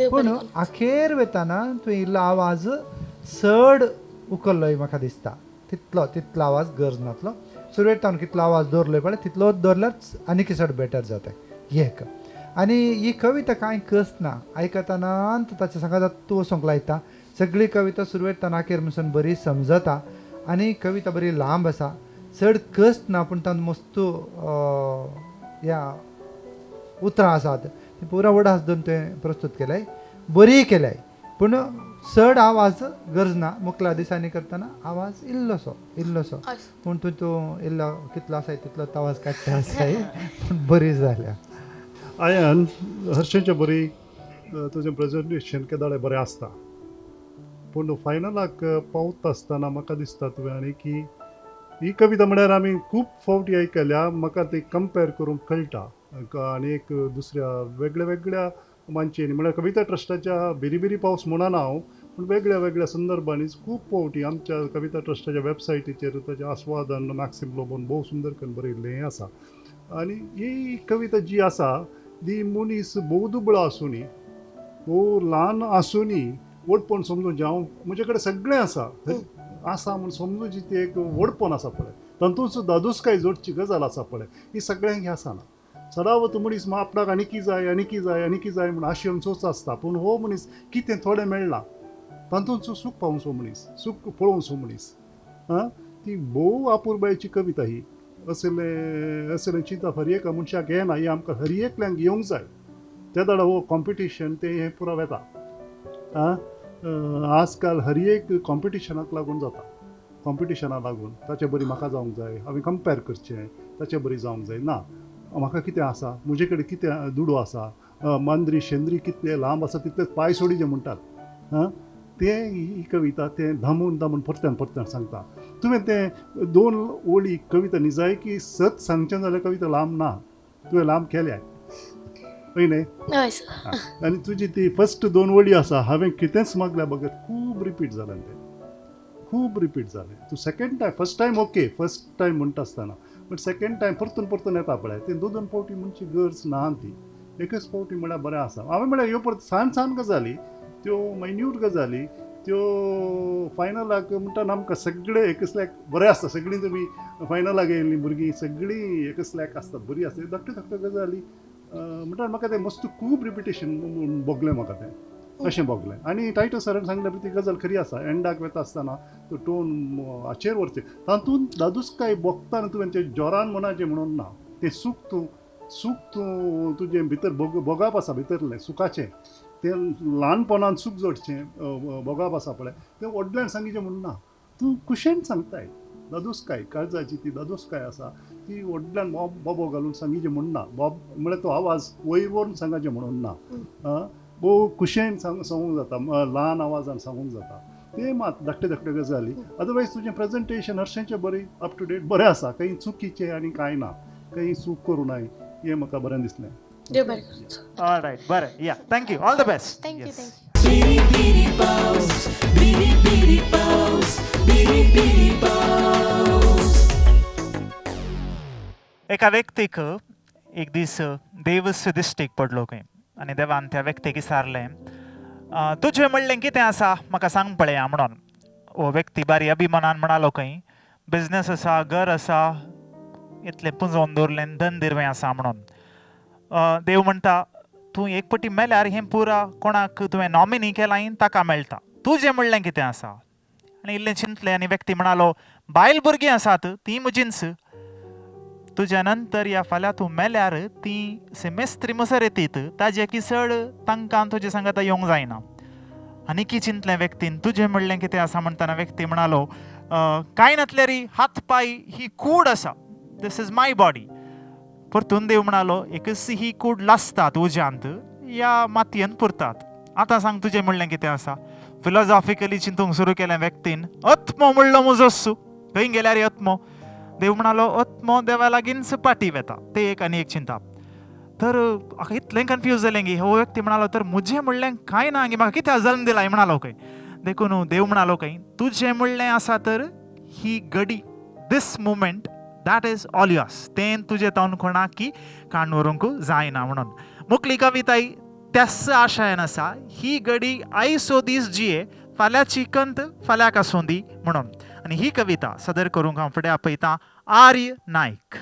पूण आखेर वेताना तुवें इल्लो आवाज चड उखल्लोय म्हाका दिसता. तितलो आवाज गरज नातलो. सुरवेक तावन कितलो आवाज दवरलोय पळय तितलो दवरल्यार आनी चड बेटर जाता एक. आणि ही कविता कांय कसना आयकतना ताच्या सांगा तूं वचोंक लायता सगळी कविता सुरवेर नाकेर म्हणून बरी समजता आनी कविता बरी लांब आसा चड कस्ट ना पूण तातूंत मस्त ह्या उतरां आसात ती पुरा वडास दोन तुवें प्रस्तूत केल्याय बरी केल्याय पूण चड आवाज गरज ना मुखला दिसांनी करतना आवाज इल्लोसो पूण तूं इल्लो कितलो आसाय तितलो आवाज काडटा आसाय पूण बरी जाल्या आयन हर्षेच्या बरी तुजें प्रेजेंटेशन केदाळे बरें आसता पूण फायनलाक पावता आसतना म्हाका दिसता तुवें आनी की ही कविता म्हळ्यार आमी खूब फावटी आयकल्या म्हाका ती कंपेर करूंक कळटा आनी एक दुसऱ्या वेगळ्या मांचेनी म्हळ्यार कविता ट्रस्टाच्या बिरी बिरी पावस म्हणून हांव पूण वेगळ्या संदर्भांनी खूब फावटी आमच्या कविता ट्रस्टाच्या वेबसायटीचेर ताचें आस्वादन मॅक्सिम लोबोन भोव सुंदर करून बरयल्लें हें आसा आनी ही कविता जी आसा ती मनीस भोव दुबळो आसूनी भोव ल्हान आसूनी व्हडपण समजून हांव म्हजे कडेन सगळें आसा म्हूण समजूची ती एक व्हडपण आसा पळय तातूंत सुद्दां दुसकाय जोडची गजाल आसा पळय ही सगळ्यांक हें आसना सदांच मनीस आपणाक आनी जाय म्हूण आशेन सोच आसता पूण हो मनीस कितें थोडें मेळना तातूंत सूख पावूंचो मनीस सूख पळोवचो मनीस ती भोव आपुरबायेची कविता ही असलें चिंतप हर एका मनशाक येना ही आमकां हर एकल्यांक येवंक जाय त्या दाडा हो कॉम्पिटिशन तें हें पुराव येता आजकाल हर एक कॉम्पिटिशनाक लागून जाता कॉम्पिटिशनाक लागून ताचे बरी म्हाका जावंक जाय हांवें कंपेर करचें ताचे बरी जावंक जाय ना म्हाका कितें आसा म्हजे कडेन कितें दुडो आसा मांद्री शेंद्री कितले लांब आसा तितलेच पांय सोडी जे म्हणटात तें ही कविता तें धामून परत्यान सांगता तुवें तें 2 ओळी कविता निजायकी सत सांगचें जाल्यार कविता लांब ना तुवें लांब केल्या हय न्ही आनी तुजी ती फस्ट 2 वडी आसा हांवें कितेंच मागल्या बगत खूब रिपीट जालें तें खूब रिपीट जालें तूं second time first time okay first time म्हणटा आसतना बट सेकेंड टायम परतून येता पळय तें 2 फावटी म्हणची गरज ना ती एकच फावटी म्हळ्यार बरें आसा हांवें म्हळ्यार ह्यो परत सान गजाली त्यो मायन्यूट गजाली त्यो फायनलाक म्हणटा आमकां सगळे एकसल्याक बरें आसता सगळीं तुमी फायनलाक येयल्लीं भुरगीं सगळीं एकसल्याक आसता बरीं आसता धाकट्यो गजाली म्हणटा म्हाका तें मस्त खूब रिपिटेशन भोगलें म्हाका तें अशें भोगलें आनी टायटल सरान सांगल्या ती गजाल खरी आसा एंडाक वता आसतना तो टोन हाचेर व्हरचें तातूंत दादूसकाय भोगतना तुवें तें जोरान मनाचें म्हणून ना तें सूख तूं तुजें भितर भोगप आसा भितरलें सुखाचें तें ल्हानपणान सूख जोडचें भोगप आसा पळय तें व्हडल्यान सांगिचें म्हणून ना तूं कुशेन सांगताय दादूसकाय काळजाची ती दादूसकाय आसा ती व्हडल्यान बोबो घालून सांगिचें म्हणून ना म्हळ्यार तो आवाज वयर व्हरून सांगाचें म्हणून ना भोव कुशेन सांगूंक जाता ल्हान आवाजान सांगूंक जाता ते मात धाकटे गजाली अदरवायज तुजें प्रेजेंटेशन हरशेंचें बरें अप टू डेट बरें आसा काही चुकीचें आनी कांय ना काही चूक करूं नाय हें म्हाका बरें दिसलें ऑलरायट बरें या thank you all the best thank you Biri biri paus, biri paus. एका व्यक्तीक एक दीस देवस्य दिश्टीक पडलो खंय आनी देवान त्या व्यक्तीक विचारलें तुजें म्हणलें कितें आसा म्हाका सांग पळया म्हणून हो व्यक्ती बारी अभिमानान म्हणालो खंय बिझनेस आसा घर आसा इतलें पुंजोवन दवरलें धन दिरवें आसा म्हणून देव म्हणटा तूं एक पटी मेल्यार हें पुरा कोणाक तुवें नॉमिनी केलां ताका मेळटा तुजें म्हणलें कितें आसा आनी इल्लें चिंतलें आनी व्यक्ती म्हणालो बायल भुरगीं आसात तीं म्हजींच तुज्या नंतर या फाल्यां तूं मेल्यार तीं सेमेस्त्री मसर येतीत ताजे किसड तांकां तुजे सांगात येवंक जायना आनी चिंतलें व्यक्तीन तुजें म्हणलें कितें आसा म्हणटना व्यक्ती म्हणालो कांय नातल्यार हात पाय ही कूड आसा दिस इज माय बॉडी परतून देव म्हणालो एकच ही कूड लासतात उज्यांत या मातयेंत पुरतात आतां सांग तुजें म्हणलें कितें आसा फिलॉसॉफिकली चिंतूंक सुरू केलें व्यक्तीन आत्मो म्हणलो म्हजो खंय गेल्यार आत्मो देव म्हणालो आत्मो देवा लागीं सपाटी वेता ते एक आनी एक चिंता तर म्हाका इतलें कन्फ्यूज जालें गी हो व्यक्ती म्हणालो तर म्हजें म्हणलें कांय ना गी म्हाका कित्याक जल्म दिलाय म्हणालो खंय देखून देव म्हणालो खंय तुजें म्हणलें आसा तर ही घडी this moment that is all yours तें तुजें तावन कोणाक की काण व्हरूंक जायना म्हणून मुखली कविता त्याच आशयान आसा ही घडी आयसो दीस जिये फाल्यांची कंत फाल्यांक आसूं दी म्हणून आनी ही कविता सदर करूंक हांव फुडें आपयतां आर्य नायक.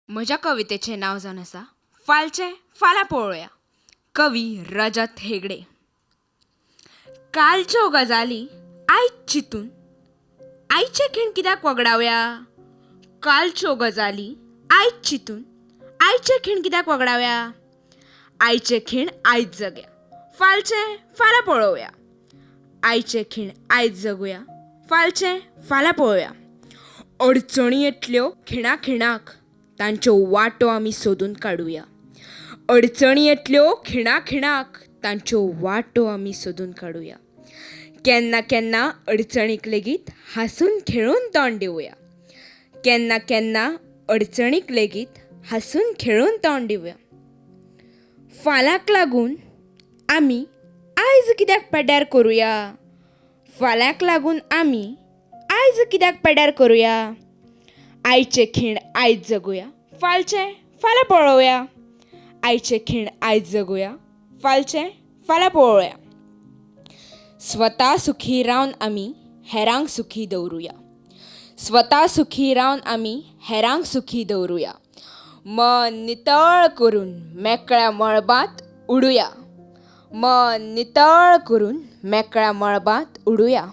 म्हज्या कवितेचें नांव जावन आसा फालचें फाल्यां पळोवया. कवी रजत हेगडे. कालच्यो गजाली आयज चिंतून आयचे खीण कित्याक वगडावया. कालच्यो गजाली आयज चिंतून आयचे खीण कित्याक वगडावया. आयचे खीण आयज जगया. फालचें फाल्यां पळोवया. आयचे खीण आयज जगुया. फालचें फाल्यां पळोवया. अडचणी येतल्यो खिणा खिणाक तांच्यो वाटो आमी सोदून काडुया. अडचणी येतल्यो खिणा खिणाक तांच्यो वाटो आमी सोदून काडुया. केन्ना केन्ना अडचणीक लेगीत हांसून खेळून तोंड दिवया. केन्ना केन्ना अडचणीक लेगीत हांसून खेळून तोंड दिवया. फाल्यांक लागून आमी आयज कित्याक पेड्यार करुया. फाल्यांक लागून आमी आयज कित्याक पेड्यार करुया. आयचे खीण आयज जगुया. फालचें फाल्यां पळोवया. आयचे खीण आयज जगुया. फालचें फाल्यां पळोवया. स्वता सुखी रावन आमी हेरांक सुखी दवरुया. स्वता सुखी रावन आमी हेरांक सुखी दवरुया. मन नितळ करून मेकळ्या मळबांत उडुया. मन नितळ करून मेकळ्या मळबांत उडुया.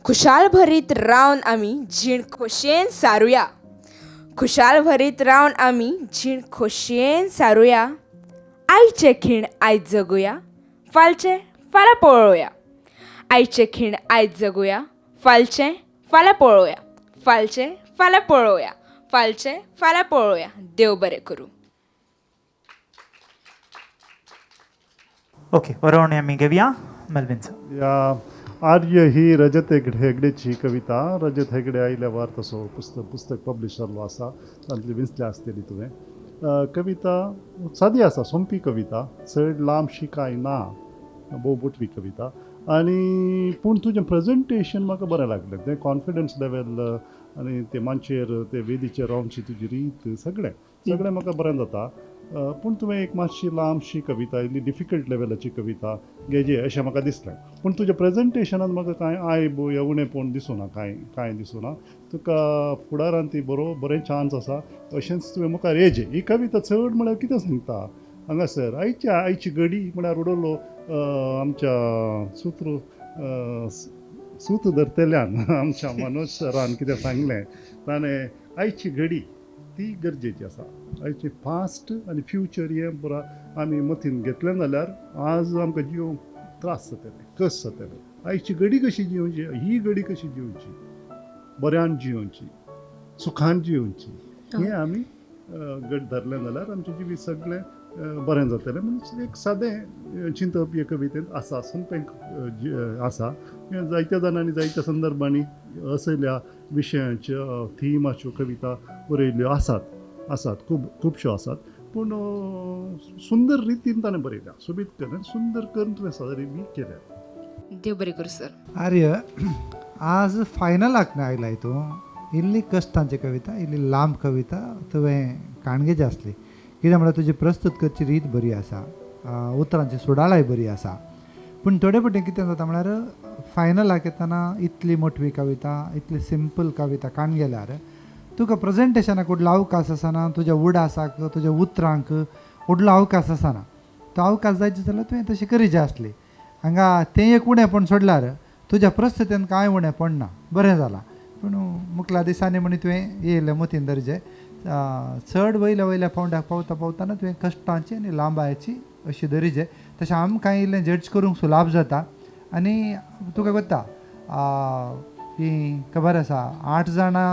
खुशाल भरीत रावन आमी जीण खोशयेन सारुया. खुशाल भरीत रावन आमी जीण खोशयेन सारुया. आयचे खीण आयज जगुया. फालचें फाल्यां पळोवया. आयचे खीण आयज जगुया. फालचें फाल्यां पळोवया. फालचें फाल्यां पळोवया. फालचें फाल्यां पळोवया. देव बरें करूं. ओके, बरोवणी आमी घेवया. मेल्विनचं. या आर्य ही रजत हेगडेची कविता. रजत हेगडे आयल्या वार तसो पुस्तक पब्लीश जाल्लो आसा. तांतली विंचल्या आसतली तुवें. कविता सादी आसा, सोंपी कविता. चड लांबशी कांय ना. भोव मोटवी कविता. आनी पूण तुजें प्रेजेंटेशन म्हाका बरें लागलें. तें कॉन्फिडन्स लेवल आनी ते मांचेर ते वेदीचेर रावनची तुजी रीत सगळें म्हाका बरें जाता. पूण तुवें एक मातशी लांबशी कविता, इल्ली डिफिकल्ट लेवलाची कविता घेजे अशें म्हाका दिसलें. पूण तुज्या प्रेजेंटेशनान म्हाका कांय आयब या उणेपण दिसूना. कांय दिसूना. तुका फुडारान ती बरें चान्स आसा. अशेंच तुवें मुखार येजे. ही कविता चड म्हळ्यार कितें सांगता हांगासर आयची घडी म्हळ्यार उडोवलो आमच्या सूत धरतल्यान आमच्या मनोज सरान कितें सांगलें. ताणें आयची घडी ती गरजेची आसा. आयचे फास्ट आनी फ्युचर हें पुरा आमी मतीन घेतलें जाल्यार आज आमकां जिवंक त्रास जातले, कस जातले. आयची घडी कशी जिवची, ही घडी कशी जिवची, बऱ्यान जिवची, सुखान जिवची, हें आमी घट धरलें जाल्यार आमचें जिवीत सगळें बरें जातलें. म्हणून एक सादें चिंतप हे कवितेंत आसा. सोंपें आसा. जायत्या जाणांनी जायत्या संदर्भांनी असल्या विशयाच्यो थिमाच्यो कविता बरयल्ल्यो आसात खुबश्यो आसात. पूण सुंदर रितीन ताणें बरयल्या. सोबीत करून सुंदर करून तुवें सादरीत केल्या. देव बरें करूं सर. आर्य, आज फायनलाक आयलाय तूं. इल्ली कश्टांची कविता, इल्ली लांब कविता तुवें काणगेची आसली. कित्याक म्हळ्यार तुजी प्रस्तूत करची रीत बरी आसा. उतरांची सुडाळाय बरी आसा. पूण थोडे फावटी कितें जाता म्हळ्यार फायनलाक येताना इतली मोटवी कविता, इतली सिंपल कविता काण गेल्यार तुका प्रेजेंटेशनाक व्हडलो अवकाश आसना. तुज्या उडासाक, तुज्या उतरांक व्हडलो अवकाश आसना. तो अवकाश जायचो जाल्यार तुवें तशें करीचें आसली. हांगा तें एक उणेंपण सोडल्यार तुज्या प्रस्तुतेन कांय उणेंपण ना. बरें जालां. पूण मुखल्या दिसांनी म्हणी तुवें येयलें मतीन दर्जे. चड वयल्या पावंड्याक पावताना तुवें कश्टांची आनी लांबायची अशी दरीजे. तशें आमकां इल्लें जड्ज करूंक सुलाभ जाता. आनी तुका कोत्ता ही खबर आसा 8 जाणां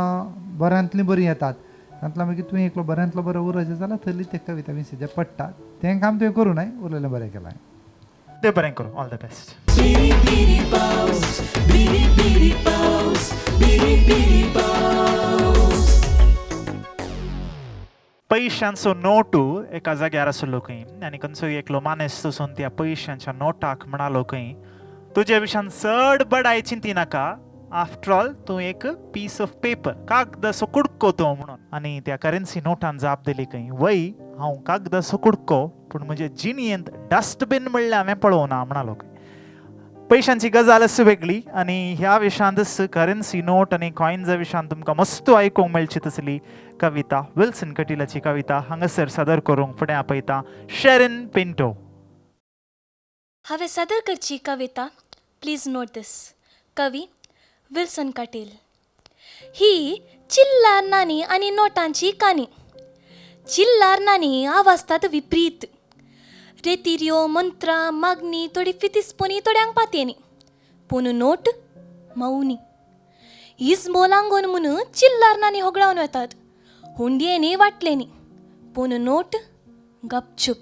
बऱ्यांतलीं बरीं येतात. तांतलो मागीर तुवें एकलो बऱ्यांतलो बरो उरयचें जाल्यार थंयली ते कविता विशेचे पडटा. तें काम तुवें करूं नाय. उरलेलें बरें केलां. देव बरें करूं. All the best. पयशांचो नोटू एका जाग्यार आसलो खंय आनी खंयचोय एकलो मानेस वचून त्या पयशांच्या नोटाक म्हणालो खंय, तुजे विशयान चड बडाय चिंती नाका. आफ्टर ऑल तूं एक पीस ऑफ पेपर, कागदाचो कुडको तो म्हणून. आनी त्या करन्सी नोटान जाप दिली खंय, वय हांव कागदाचो कुडको पूण म्हजे जिणयेंत डस्टबीन म्हणल्यार हांवें पळोवना म्हणालो खंय. पैशांची गजालच वेगळी आणि ह्या विशयांतच करन्सी नोट आणि कॉइन्सा विशयान तुमकां मस्त आयकूंक मेळची तसली कविता विल्सन कटिलाची कविता हांगासर सादर करूंक फुडें आपयता शेरिन पिंटो. हांवें सादर करची कविता प्लीज नोट दिस. कवी विल्सन कटील. ही चिल्लार नाणी आनी नोटांची काणी. चिल्लार नाणी आवाजतात विपरीत. रेतिऱ्यो मंत्रां मागणी थोडी फितिसपणी थोड्यांक पातयेनी पूण नोट मौनी. इजमो लांगोन म्हूण चिल्लार नाणी होगडावन वतात हुंडयेनी वाटलेनी पूण नोट गपचूप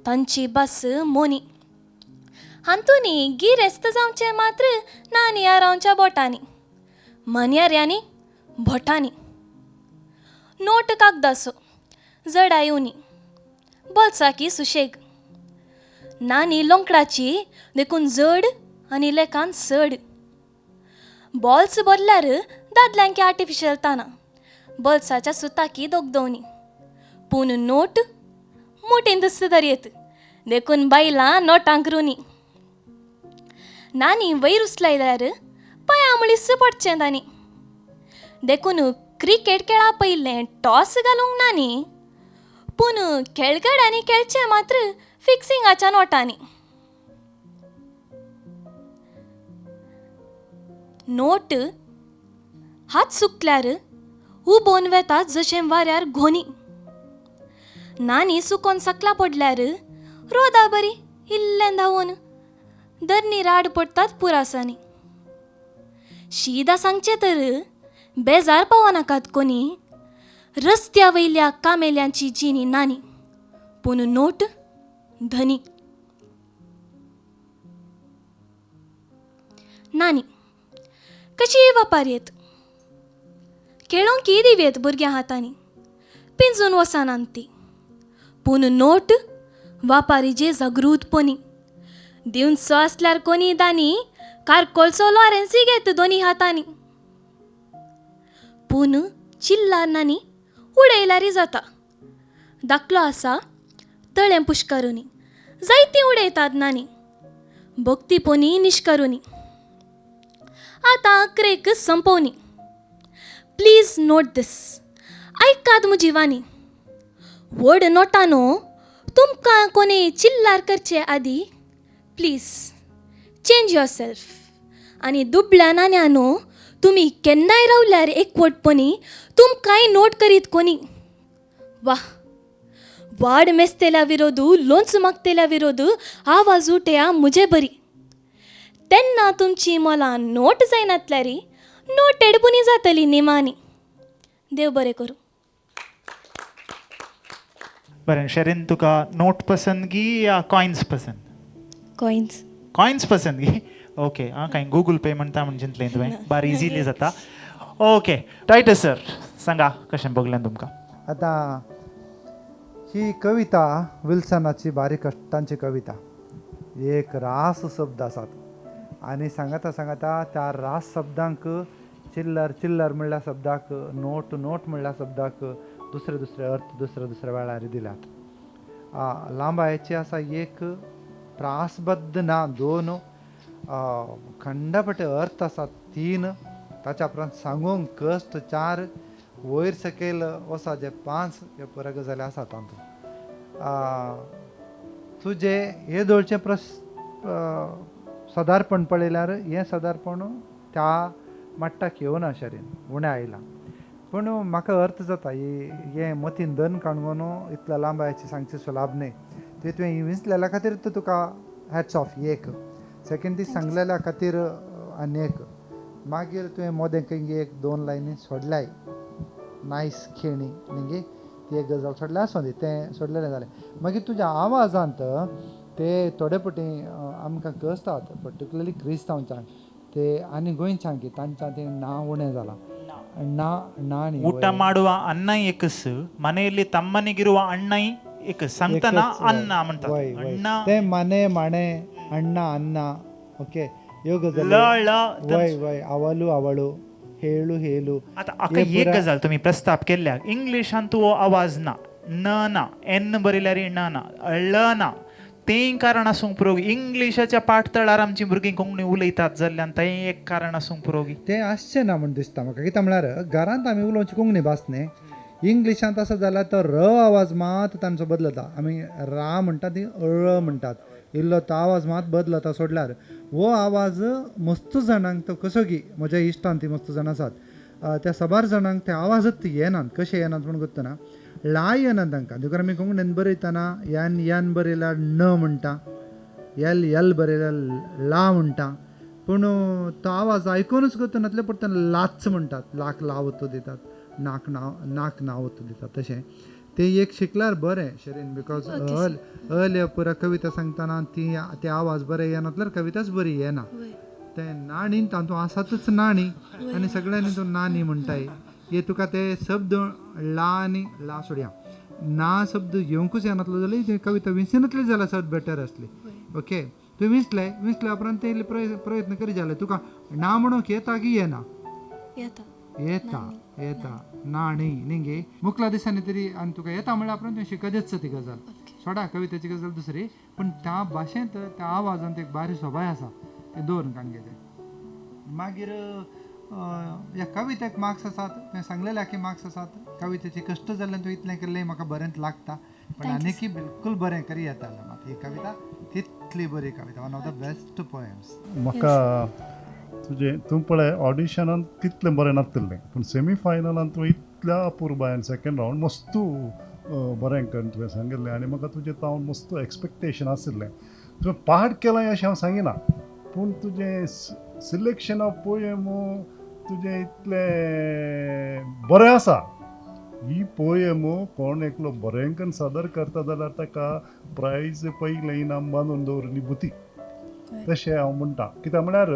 तांची बस मोनी. हांतुनी गिरेस्त जावचें मात्र नाणयारांच्या बोटांनी मन्याऱ्यांनी भोटांनी. नोट कागदासो जडायुनी बोल्साकी सुशेग. नानी लोंकडाची देखून जड आनी लेखान चड. बॉल्स बदल्यार दादल्यांकी आर्टिफिशियल ताना बॉल्साच्या सुताकी दोगदवनी पूण नोट मोठें दिसत दरयेत देखून बायलां नोटांक रुनी. नानी वयर उचलायल्यार पांयामुळीस पडचें तांणी देखून क्रिकेट खेळा पयलें टॉस घालूंक नानी पूण खेळगड्यांनी खेळचें मात्र फिक्सिंगाच्या नोटांनी. नोट हात सुकल्यार उबोन वेता जशें वाऱ्यार घोनी. नानी सुकोन सकला पडल्यार रोदा बरी इल्लें धांवून दरनी राड पडटात पुरासांनी. शीदा सांगचें तर बेजार पावनाकात कोणी रस्त्या वयल्या कामेल्यांची जिणी नानी पूण नोट धनी. नानी कशी वापारयेत खेळोंकी दिवेत भुरग्यां हातांनी पिंजून वसानांत ती पूण नोट वापारी जे जागृतपणी दिवचो आसल्यार कोणी दानी कारकोलचो लॉरेन्सी घेत दोनी हातांनी पूण चिल्लार नानी उडयल्यारी जाता. धाकलो आसा तळें पुश्कारुनी जायतीं उडयतात नानी भक्तीपोनी निश्कारुनी. आतां क्रेक संपवनी. प्लीज नोट दिस. ऐकात म्हजी वाणी. व्हड नोटानो तुमकां कोणी चिल्लार करचे आदी प्लीज चेंज युअर सेल्फ. आनी दुबळ्या नाण्यांनो तुमी केन्नाय रावल्यार एकवटपणी तुमकांय नोट करीत कोणी. वा वाड मेस्तेल्या विरोधू लोंच मागतेल्या विरोधू आवाज उठया मुजे बरी. तेन्ना तुमची मोलां नोट जायनातल्यारी नोटेड पुनी जातली निमानी. देव बरें करूं. बरें शेरिन तुका नोट पसंदगी या कॉइन्स पसंद? कॉइन्स. कॉइन्स पसंदगी. ओके हां कांय गूगल पे म्हणटा म्हणजे चिंतलें तुवें बारी इजिली जाता. ओके टायटस सर सांगा कशें बगलें तुमकां? आतां ही कविता विल्सनाची बारीक कश्टांची कविता. एक रास शब्द आसात आनी सांगता सांगता त्या रास शब्दांक चिल्लर चिल्लर म्हणल्या शब्दाक नोट नोट म्हणल्या शब्दाक दुसरे दुसरे अर्थ दुसऱ्या दुसऱ्या वेळार दिल्यात. लांबायेची आसा एक प्रासबद्ध ना दोन खंडपटे अर्थ आसात तीन ताच्या उपरांत सांगूंक कश्ट चार वयर सकयल वसा जे 5 हे पुराय गजाली आसात तातूंत. तुजे हे दोळचें सदारपण पळयल्यार हें सदारपण त्या मट्टाक येवना शरीन उणें आयलां पूण म्हाका अर्थ जाता हें मतीन दन काणगोन इतल्या लांबायची सांगची सुलाभ न्ही. ते तुवें विंचलेल्या खातीर तुका हॅट्स ऑफ एक. सेकंड दीस सांगलेल्या खातीर आनी एक. मागीर तुवें मोदें एक 2 लायनी सोडल्याय नायस खेणी न्ही ती एक गजाल सोडल्या आसूं दी तें सोडलेलें जालें. मागीर तुज्या आवाजांत ते थोडे पटी आमकां कळटात पर्टिक्युलरली क्रिस्तांवांच्याक ते आनी गोंयच्यांक तांच्या ते नांव उणें जालां. ನಾ ನಾನಿ ಊಟ ಮಾಡುವ ಅನ್ನ ಏಕಸ್ ಮನೆಯಲ್ಲಿ ತಮ್ಮನಿಗಿರುವ ಅಣ್ಣ ಏಕಸ್ ಸಂತನ ಅನ್ನ म्हणतात ಅಣ್ಣ ते ಮನೆ ಮಣೆ ಅಣ್ಣ ಅನ್ನ ಓಕೆ योग वय वय आवलू आवळू हेळू हेळू. आता आका एक गजाल तुम्ही प्रस्ताव केल्ल्या इंग्लिशान तो आवाज ना न ना एन बरयल्यार न ना ळ ना तें कारण आसूंक पुरोगी इंग्लिशाच्या पाठतळार आमची भुरगीं कोंकणी उलयतात जाल्ल्यान तें एक कारण आसूंक पुरोगी तें आसचें ना म्हण दिसता म्हाका कित्याक म्हळ्यार घरांत आमी उलोवची कोंकणी भास न्ही इंग्लिशांत आसत जाल्यार तो र आवाज मात तांचो बदलता आमी रा म्हणटा ती ळ म्हणटात इल्लो तो आवाज मात बदलता सोडल्यार हो आवाज मस्त जाणांक तो कसो की म्हज्या इश्टान ती मस्त जाण आसात त्या सबार जाणांक ते आवाजच येनात कशे येनात म्हणून करतना ला येनात तांकां देखून आमी कोंकणीन बरयतना यान यान बरयल्यार न म्हणटा यल यल बरयल्यार ला म्हणटा पूण तो आवाज आयकूनच करतनातले पडटना लाच म्हणटात लाक लावतो दितात नाक नावतो दितात तशें तें एक शिकल्यार बरें शरीन बिकॉज अल पुरा कविता सांगतना ते आवाज बरे येना जाल्यार कविताच बरी येना ते नाणीन तातूंत आसातच नाणी आनी सगळ्यांनी तो नाणी म्हणटाय हे तुका ते शब्द ला आनी ला सोडया ना शब्द येवंकूच येनातलो जाल्यार ते कविता विंसिनातली जाल्यार चड बेटर आसली ओके तूं विंसले उपरांत ते प्रयत्न करी जाले तुका ना म्हणूंक येता की येना येता नाणी न्ही मुखला दिसांनी तरी आनी तुका येता म्हळ्यार उपरांत तुवें शिकतच ती गजाल सोडा कवितेची गजाल दुसरी पण त्या भाशेंत त्या आवाजांत एक बारी सोबाय आसा ते दवरून कांगेचे मागीर ह्या कवितेक मार्क्स आसात तुवें सांगलेले की मार्क्स आसात कवितेचे कश्ट जाल्ल्यान तुवें इतलें केल्लें म्हाका बरेंच लागता पण आनीकय बिलकुल बरें करी येतालें मात ही कविता तितली बरी कविता one of the best poems म्हाका तुजें तूं पळय ऑडिशनान तितलें बरें नासलें पूण सेमी फायनलान तुवें इतल्या अपुर्बायन सेकंड रावंड मस्त बरें करून तुवें सांगिल्लें आनी म्हाका तुजें तावन मस्त एक्सपेक्टेशन आशिल्लें तुवें पाठ केलां अशें हांव सांगिना पूण तुजें सिलेक्शन ऑफ पोयम तुजें इतलें बरें आसा ही पोयम कोण एकलो बरें करून सादर करता जाल्यार ताका प्रायज पयलें इनाम बांदून दवरली बुती तशें हांव म्हणटा कित्याक म्हळ्यार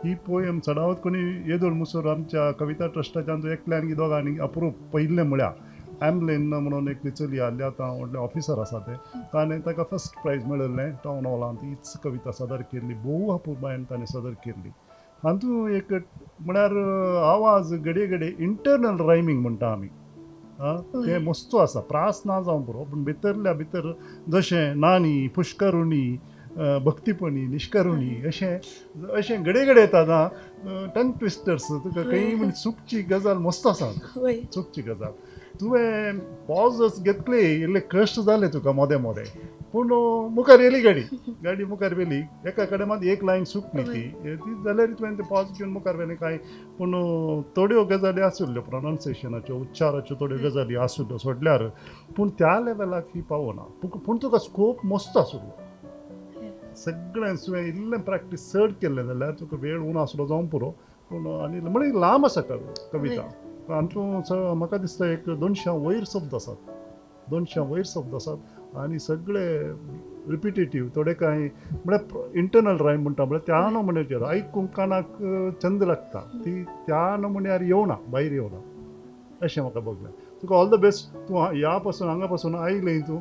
ही पोयम चडावत कोणी येदोळ मुसोर आमच्या कविता ट्रस्टाच्यान एकल्यान दोगांनी अप्रूव पयल्लें म्हळ्यार एम्बलेन म्हणून एक चली आसली आतां व्हडलें ऑफिसर आसा ते ताणें ताका फर्स्ट प्रायज मेळिल्लें टावन हॉलांत हीच कविता सादर केल्ली भोव अपुर्बायेन ताणें सादर केल्ली हातूंत एक म्हळ्यार आवाज घडये घडये इंटरनल रायमींग म्हणटा आमी तें मस्त आसा प्रास ना जावं पुरो पूण भितरल्या भितर जशें नानी पुष्करुणी भक्तीपणी निश्करुणी अशें घडये घडये येता टंग ट्विस्टर्स तुका खंय म्हणजे चुकची गजाल मस्त आसा चुकची गजाल तुवें पॉज घेतली इल्ले कश्ट जाले तुका मोदें मोदें पूण मुखार येयली गाडी मुखार व्हेली एका कडेन मात एक लायन चुकली ती जाल्यार तुवें ते पॉज घेवन मुखार व्हेलें कांय पूण थोड्यो गजाली आशिल्ल्यो प्रोनावन्सिएशनाच्यो उच्चाराच्यो थोड्यो गजाली आशिल्ल्यो सोडल्यार पूण त्या लेवलाक ही पावना पूण तुका स्कोप मस्त आशिल्लो सगळें तुवें इल्लें प्रॅक्टीस चड केल्लें जाल्यार तुका वेळ उणो आसलो जावं पुरो पूण आनी म्हणजे लांब आसा कविता हातूंत म्हाका दिसता एक 200 वयर शब्द आसात आनी सगळे रिपिटेटीव थोडे कांय म्हळ्यार इंटरनल रायम म्हणटा म्हळ्यार त्या नमुन्याचेर आयकूंक कानाक छंद लागता ती त्या नमुन्यार येवना भायर येवना अशें म्हाका बगलें तुका ऑल द बेस्ट तूं ह्या पासून हांगा पासून आयलें तूं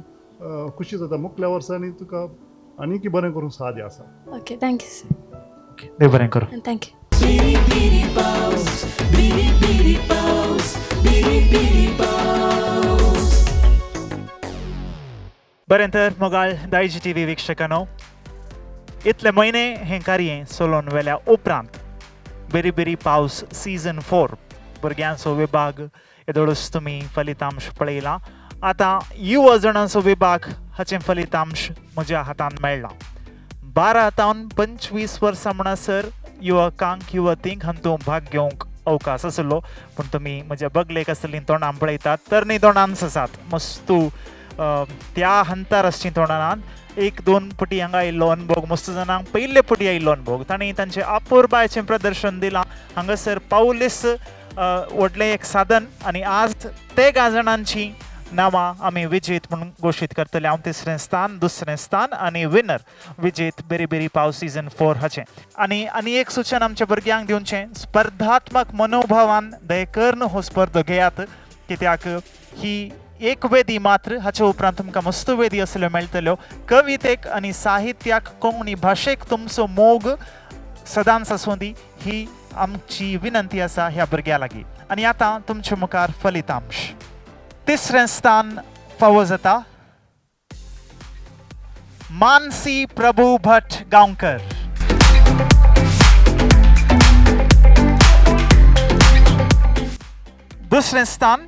खुशी जाता मुखल्या वर्सांनी तुका आनीक बरें करून साद्य आसा ओके थँक्यू सर देव बरें करूं थँक्यू बरें तर मोगाळ दायज TV वीक्षकांनो इतले म्हयने हें कार्य चलोवन वेल्या उपरांत बेरी बेरी पावस सीझन 4 भुरग्यांचो विभाग येदोळूच तुमी फलितांश पळयला आतां युवा जणांचो विभाग हाचें फलितांश म्हज्या हातांत मेळ्ळां 12 तावन 25 वर्सां म्हणसर युवकांक युवतींक हातूंत भाग घेवंक अवकाश आसलो पूण तुमी म्हज्या बगलेक आसलीं तोंडां पळयतात तरणी तोंडांच आसात मस्तू त्या अंतरराष्ट्रीय तोंडांत 1-2 पटी हांगा आयिल्लो अनुभव मस्त जाणांक पयले पटी आयिल्लो अनुभव तांणी तांचें अपुर्बायेचें प्रदर्शन दिलां हांगासर पावलीस व्हडलें एक साधन आनी आज ते गाजणांची नांवां आमी विजेत म्हणून घोशीत करतले हांव 3रें स्थान 2रें स्थान आनी विनर विजेत बेरी बेरी पावस सीझन 4 हाचें आनी एक सूचन आमच्या भुरग्यांक दिवचें स्पर्धात्मक मनोभावान दयेकरून हो स्पर्धो घेयात कित्याक ही एक वेदी मात्र हाचे उपरांत तुमकां मस्त वेदी असल्यो मेळटल्यो कवितेक आनी साहित्याक कोंकणी भाशेक तुमचो मोग सदांच आसूं दी ही आमची विनंती आसा ह्या भुरग्यां लागीं आनी आतां तुमचे मुखार फलितांश 3रें स्थान फावो जाता मानसी प्रभू भट गांवकर. दुसरें स्थान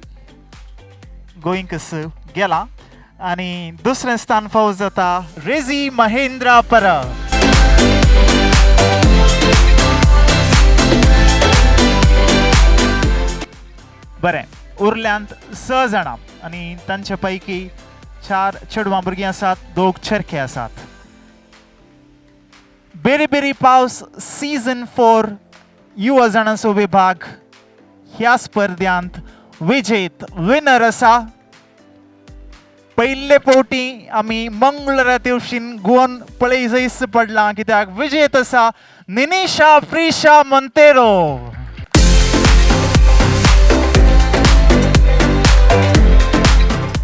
गोंयक गेला आणि दुसरें स्थान फावो जाता रेजी महेंद्र परब. बरें, उरल्यांत 6 जाणां आणि तांचे पैकी 4 चेडवां भुरगीं आसात, 2 चरखे आसात. बेरी बेरी पावस सीझन 4 युवा जाणांचो विभाग ह्या स्पर्धांत विजेत विनर आसा. पयले फावटी आमी मंगळारा दिवशीन गोवन पळयजैस पडलां कित्याक विजेत आसा निनिशा फ्रिशा मोंतेरो.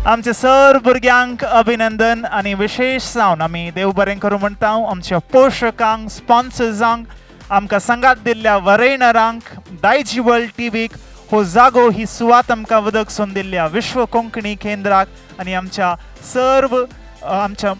आमच्या सर भुरग्यांक अभिनंदन आणि विशेष जावन आमी देव बरें करूं म्हणटा आमच्या पोशकांक, स्पॉन्सर्सांक, आमकां संगात दिल्ल्या वरेणरांक, दायजी वर्ल्ड टीव्हीक हो जागो ही सुवात आमकां वदकसून दिल्ल्या विश्व कोंकणी केंद्राक आणि आमच्या सर्व आमच्या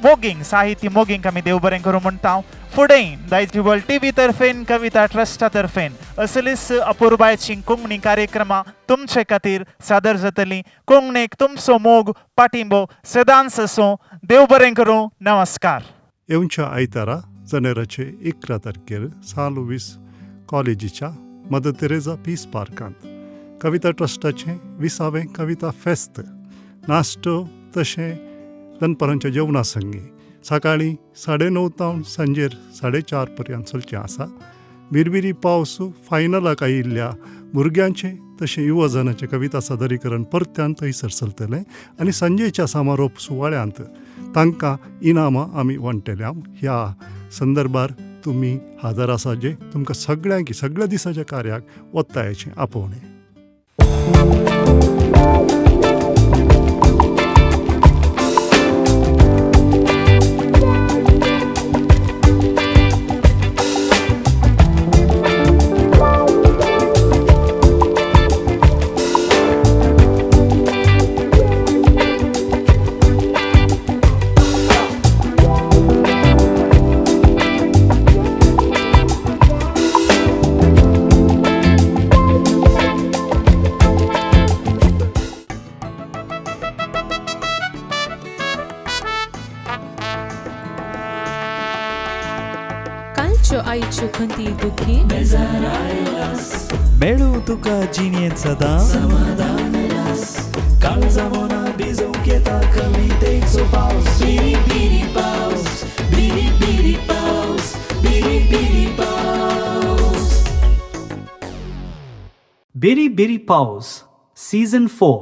मोगींक साहित्य मोगींक आमी देव बरें करूं म्हणटा. फुडें दायजी वर्ल्ड टीव्ही तर्फेन कविता ट्रस्टा तर्फेन असलीच अपुरबायची कोंकणी कार्यक्रमां तुमचे खातीर सादर जातलीं. कोंकणीक तुमचो मोग पाठिंबो सदांच आसूं. देव बरें करूं. नमस्कार. येवच्या आयतारा जानेराचे 11 तारखेर साल 20 कॉलेजीच्या मदर तेरेजा पीस पार्कांत कविता ट्रस्टाचें 20वें कविता फेस्त नाश्तो तशें दनपारांच्या जेवणा संगी सकाळीं 9:30 सांजेर 4:30 पर्यंत चलचें आसा. बिरबिरी पावस फायनलाक आयिल्ल्या भुरग्यांचें तशें युवा जनांचें कविता सादरीकरण परत्यान थंयसर चलतलें आनी संजेच्या समारोप सुवाळ्यांत तांकां इनामां आमी वांटल्या. ह्या संदर्भार तुमी हाजर आसा जे तुमकां सगळ्यांक सगळ्या दिसाच्या कार्याक वत्तायाचें आपोवणें. कालच्यो आयच्यो खंती दुखी मेळू तुका जिणेंत सदां समाधान रस काळजा मोना भिजवूंक येता कवितेचो पावस. बिरी बिरी पावस, बिरी बिरी पावस, बिरी बिरी पावस. Biri Biri Paws, Season 4.